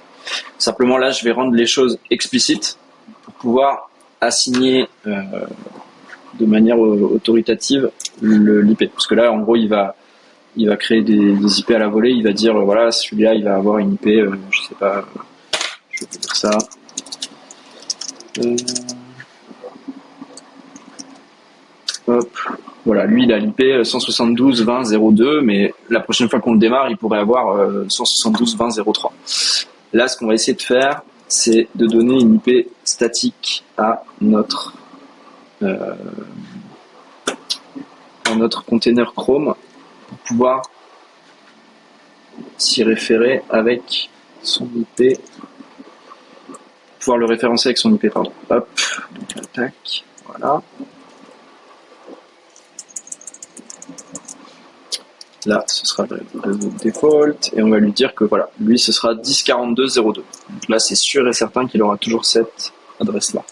Simplement, là, je vais rendre les choses explicites pour pouvoir assigner de manière autoritative l'IP. Parce que là, en gros, il va créer des IP à la volée. Il va dire, voilà, celui-là, il va avoir une IP, je sais pas, je vais vous dire ça. Hop, voilà, lui, il a l'IP 172.20.02, mais la prochaine fois qu'on le démarre, il pourrait avoir 172.20.03. Là, ce qu'on va essayer de faire, c'est de donner une IP statique à notre container Chrome pour pouvoir s'y référer avec son IP, pouvoir le référencer avec son IP, pardon. Hop, donc attaque, voilà. Là, ce sera le réseau default, et on va lui dire que voilà, lui, ce sera 10.42.02. Donc là, c'est sûr et certain qu'il aura toujours cette adresse-là.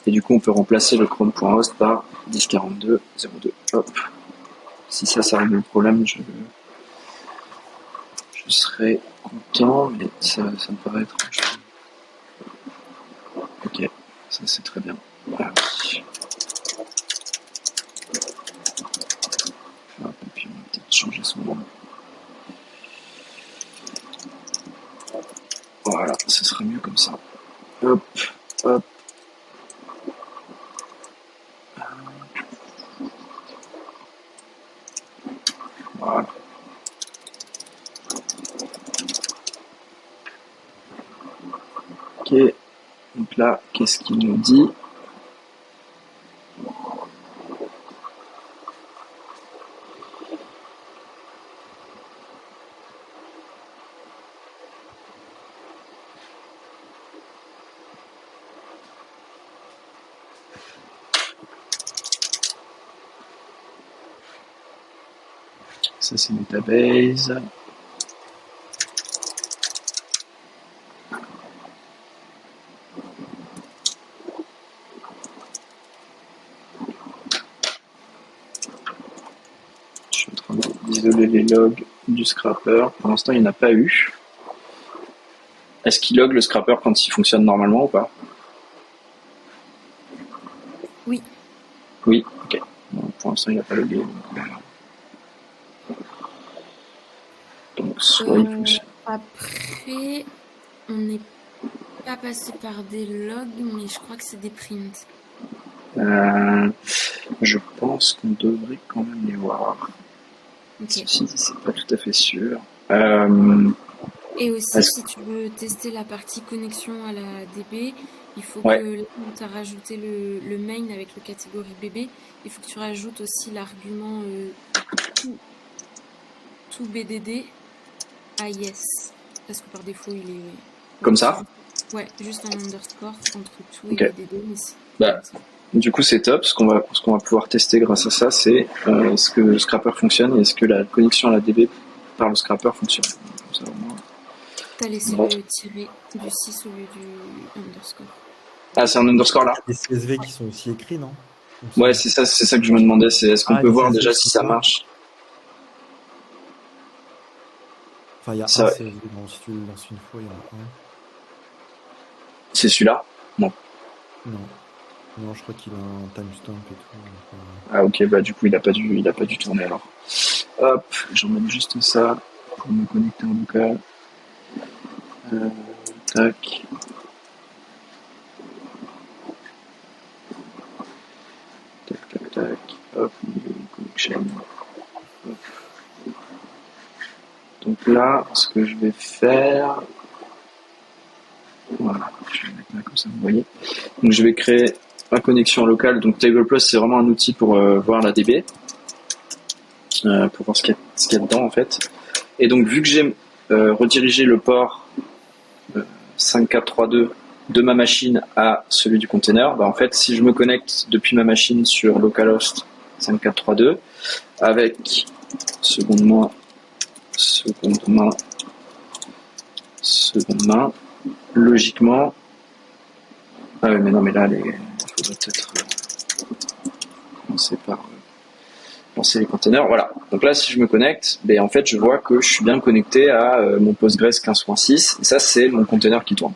Et du coup, on peut remplacer le chrome.host par 10.42.02. Hop. Si ça règle le problème, je serais content, mais ça me paraît étrange. Ok, ça c'est très bien. Voilà. Hop, et puis on va peut-être changer son nom. Voilà, ce sera mieux comme ça. Hop, hop. Voilà. Ok. Donc là, qu'est-ce qu'il nous dit? Ça, c'est database. Je suis en train d'isoler les logs du scrapper. Pour l'instant, il n'y en a pas eu. Est-ce qu'il log le scrapper quand il fonctionne normalement ou pas? Oui. Oui, ok. Bon, pour l'instant, il n'a pas logué. Donc, soit il fonctionne. Après, on n'est pas passé par des logs, mais je crois que c'est des prints. Je pense qu'on devrait quand même les voir. Ok. Ceci dit, c'est pas tout à fait sûr. Et aussi, Est-ce- si tu veux tester la partie connexion à la DB, il faut Ouais. que là où tu as rajouté le main avec le catégorie BB, il faut que tu rajoutes aussi l'argument to BDD à yes. Parce que par défaut, il est. Comme C'est ça? juste, ouais, juste un underscore entre to et Ok. BDD. Mais Bah, voilà, ça. du coup, c'est top. Ce qu'on va pouvoir tester grâce à ça, c'est est-ce que le scrapper fonctionne et est-ce que la connexion à la DB par le scrapper fonctionne. Comme ça, au moins. Tu as laissé Bon. le tiret du 6 au lieu du underscore. Ah, c'est un underscore là? Des CSV qui sont aussi écrits, non? Ouais, c'est ça que je me demandais. C'est est-ce qu'on Ah, peut les voir CSV déjà qui si sont ça pas. marche? Enfin, il y a un Ça, CSV, si tu le lances une fois, il y en a un. c'est celui-là? Non. Non. Non, je crois qu'il a un timestamp et tout. Donc, Ah, ok, bah du coup, il a pas dû tourner alors. Hop, j'emmène juste ça pour me connecter en local. Tac. Tac, tac, tac. Hop, connection. Hop. Donc là, ce que je vais faire, voilà, je vais mettre là comme ça, vous voyez. Donc je vais créer ma connexion locale. Donc TablePlus, c'est vraiment un outil pour voir la DB, pour voir ce qu'il y a dedans en fait. Et donc vu que j'ai redirigé le port 5432 de ma machine à celui du container, bah en fait, si je me connecte depuis ma machine sur localhost 5432 avec seconde main, logiquement. Ah ouais, mais non, mais là, il faudrait peut-être commencer par lancer les containers. Voilà. Donc là, si je me connecte, ben, en fait, je vois que je suis bien connecté à mon Postgres 15.6. Et ça, c'est mon container qui tourne.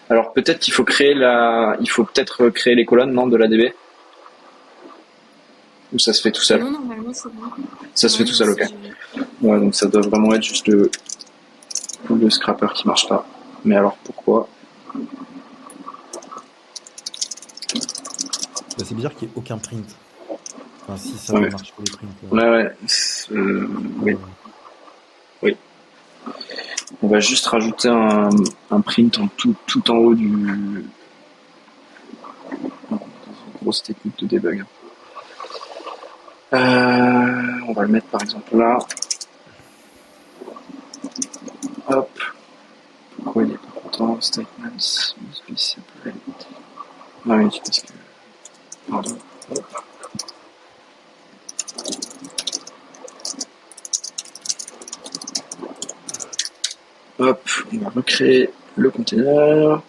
Alors peut-être qu'il faut peut-être créer les colonnes, non, de la DB. Ou ça se fait tout seul. Non, normalement, c'est bon. Ça se fait Ouais, tout moi seul, aussi, ok. Ouais, donc ça doit vraiment être juste le scrapper qui marche pas. Mais alors pourquoi? bah, c'est bizarre qu'il n'y ait aucun print. Enfin, si ça doit Ouais, marcher pour les prints. ouais. Oui. Oui. On va juste rajouter un print en tout en haut du grosse technique de debug. On va le mettre par exemple là. Hop. Pourquoi il est pas content? Statements must be separate. Ah oui, parce que. Pardon. Hop. Hop, on va recréer le container.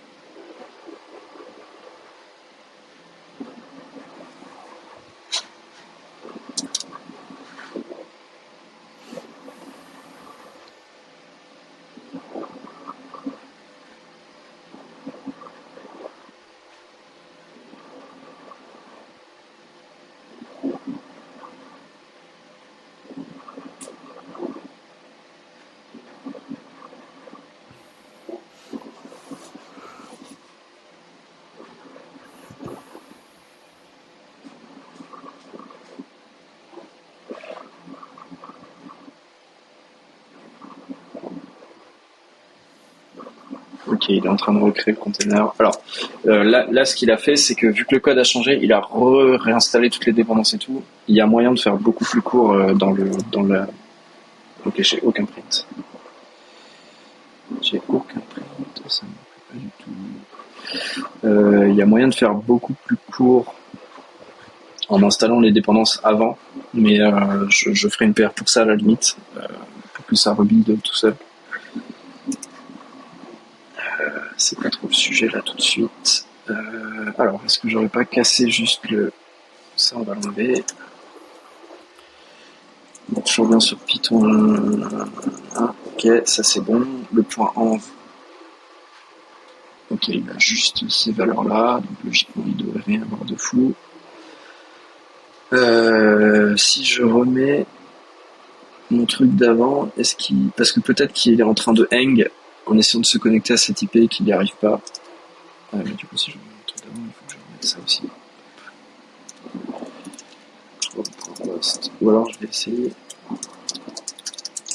Ok, il est en train de recréer le container. Alors, là, ce qu'il a fait, c'est que vu que le code a changé, il a réinstallé toutes les dépendances et tout. Il y a moyen de faire beaucoup plus court dans la... Ok, j'ai aucun print. Ça ne me plaît pas du tout. Il y a moyen de faire beaucoup plus court en installant les dépendances avant, mais je ferai une PR pour ça à la limite, pour que ça rebuild tout seul. C'est pas trop le sujet là tout de suite. Alors, est-ce que j'aurais pas cassé juste le... Ça, on va l'enlever. Bon, je reviens sur Python. Ok, ça c'est bon. Le point env. Ok, il a juste ces valeurs-là, donc logiquement il devrait rien avoir de fou. Si je remets mon truc d'avant, est-ce qu'il... Parce que peut-être qu'il est en train de hang en essayant de se connecter à cette IP et qu'il n'y arrive pas. Mais du coup, si je remets mon truc d'avant, il faut que je remette ça aussi. Ou alors je vais essayer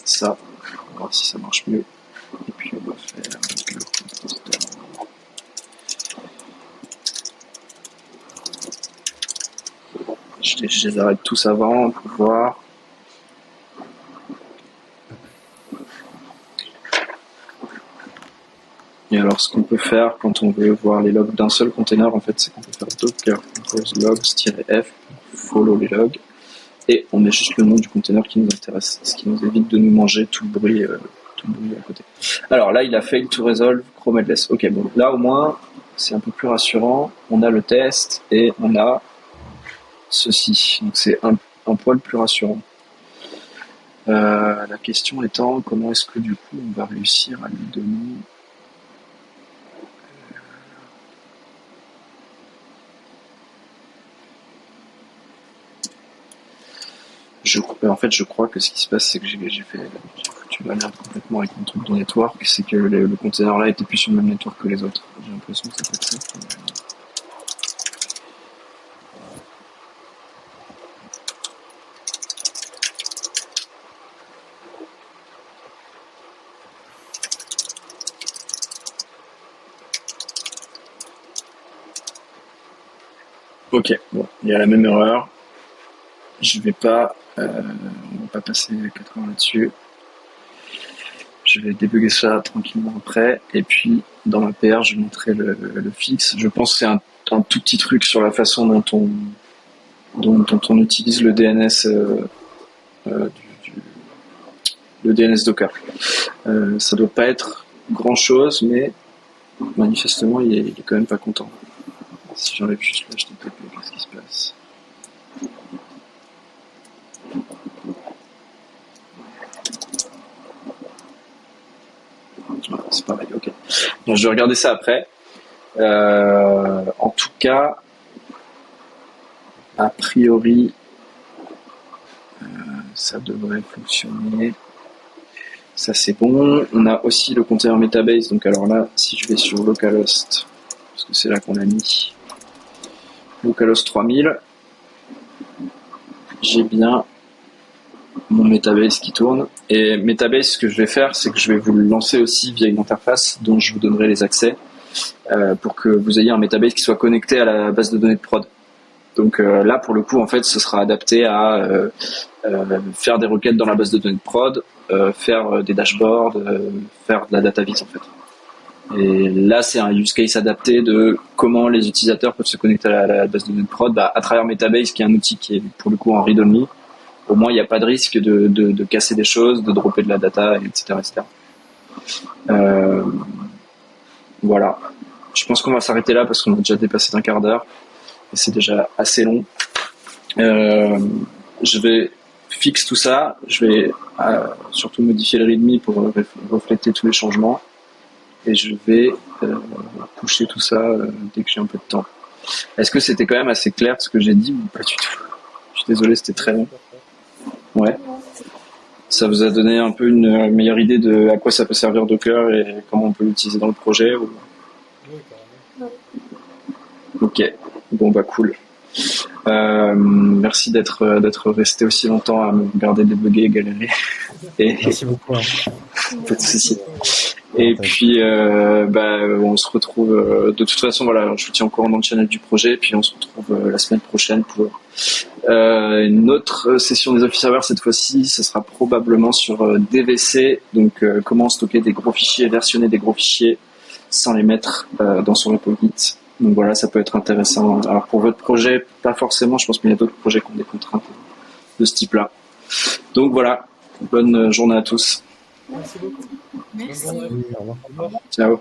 ça, on va voir si ça marche mieux. Et puis on va faire avec le composteur. Je les arrête tous avant pour voir. Et alors ce qu'on peut faire quand on veut voir les logs d'un seul container, en fait, c'est qu'on peut faire docker compose logs-f, follow les logs, et on met juste le nom du container qui nous intéresse, ce qui nous évite de nous manger tout le bruit à côté. Alors là, il a fail to resolve Chrome headless. Ok, bon, là au moins, c'est un peu plus rassurant. On a le test et on a ceci. Donc c'est un poil plus rassurant. La question étant, comment est-ce que du coup on va réussir à lui donner... En fait, je crois que ce qui se passe, c'est que j'ai foutu la merde complètement avec mon truc de network, c'est que le container là était plus sur le même network que les autres. J'ai l'impression que ça peut être ça. Ok, bon, il y a la même erreur. Je vais pas, on va pas passer 4 heures là-dessus. Je vais débugger ça tranquillement après. Et puis, dans ma PR, je montrerai le fixe. Je pense que c'est un tout petit truc sur la façon dont on utilise le DNS, le DNS Docker. Ça doit pas être grand chose, mais manifestement, il est quand même pas content. Si j'enlève juste l'HTTP, qu'est-ce qui se passe? C'est pareil, ok. Donc, je vais regarder ça après. En tout cas, a priori, ça devrait fonctionner. Ça c'est bon. On a aussi le container Metabase. Donc alors là, si je vais sur localhost, parce que c'est là qu'on a mis localhost 3000, j'ai bien mon Metabase qui tourne. Et Metabase, ce que je vais faire, c'est que je vais vous le lancer aussi via une interface dont je vous donnerai les accès pour que vous ayez un Metabase qui soit connecté à la base de données de prod. Donc là, pour le coup, en fait, ce sera adapté à faire des requêtes dans la base de données de prod, faire des dashboards, faire de la data viz en fait. Et là, c'est un use case adapté de comment les utilisateurs peuvent se connecter à la base de données de prod à travers Metabase, qui est un outil qui est pour le coup en read-only. Au moins, il n'y a pas de risque de casser des choses, de dropper de la data, etc. Voilà. Je pense qu'on va s'arrêter là parce qu'on a déjà dépassé d'un quart d'heure et c'est déjà assez long. Je vais fixer tout ça. Je vais surtout modifier le readme pour refléter tous les changements. Et je vais pusher tout ça dès que j'ai un peu de temps. Est-ce que c'était quand même assez clair ce que j'ai dit ou pas du tout? Je suis désolé, c'était très long. Ouais. Ça vous a donné un peu une meilleure idée de à quoi ça peut servir Docker et comment on peut l'utiliser dans le projet ou... Oui, carrément. Ok. Bon bah cool. Merci d'être resté aussi longtemps à me regarder débugger et galérer. Et Merci beaucoup. pas de soucis. Et puis, on se retrouve. De toute façon, voilà, je vous tiens au courant dans le channel du projet. Puis on se retrouve la semaine prochaine pour une autre session des Office Hours. Cette fois-ci, ce sera probablement sur DVC. Donc, comment stocker des gros fichiers, versionner des gros fichiers sans les mettre dans son repo Git. Donc voilà, ça peut être intéressant. Alors pour votre projet, pas forcément. Je pense qu'il y a d'autres projets qui ont des contraintes de ce type-là. Donc voilà. Bonne journée à tous. Merci beaucoup. Merci. Bonne journée. Oui, au revoir. Au revoir. Ciao.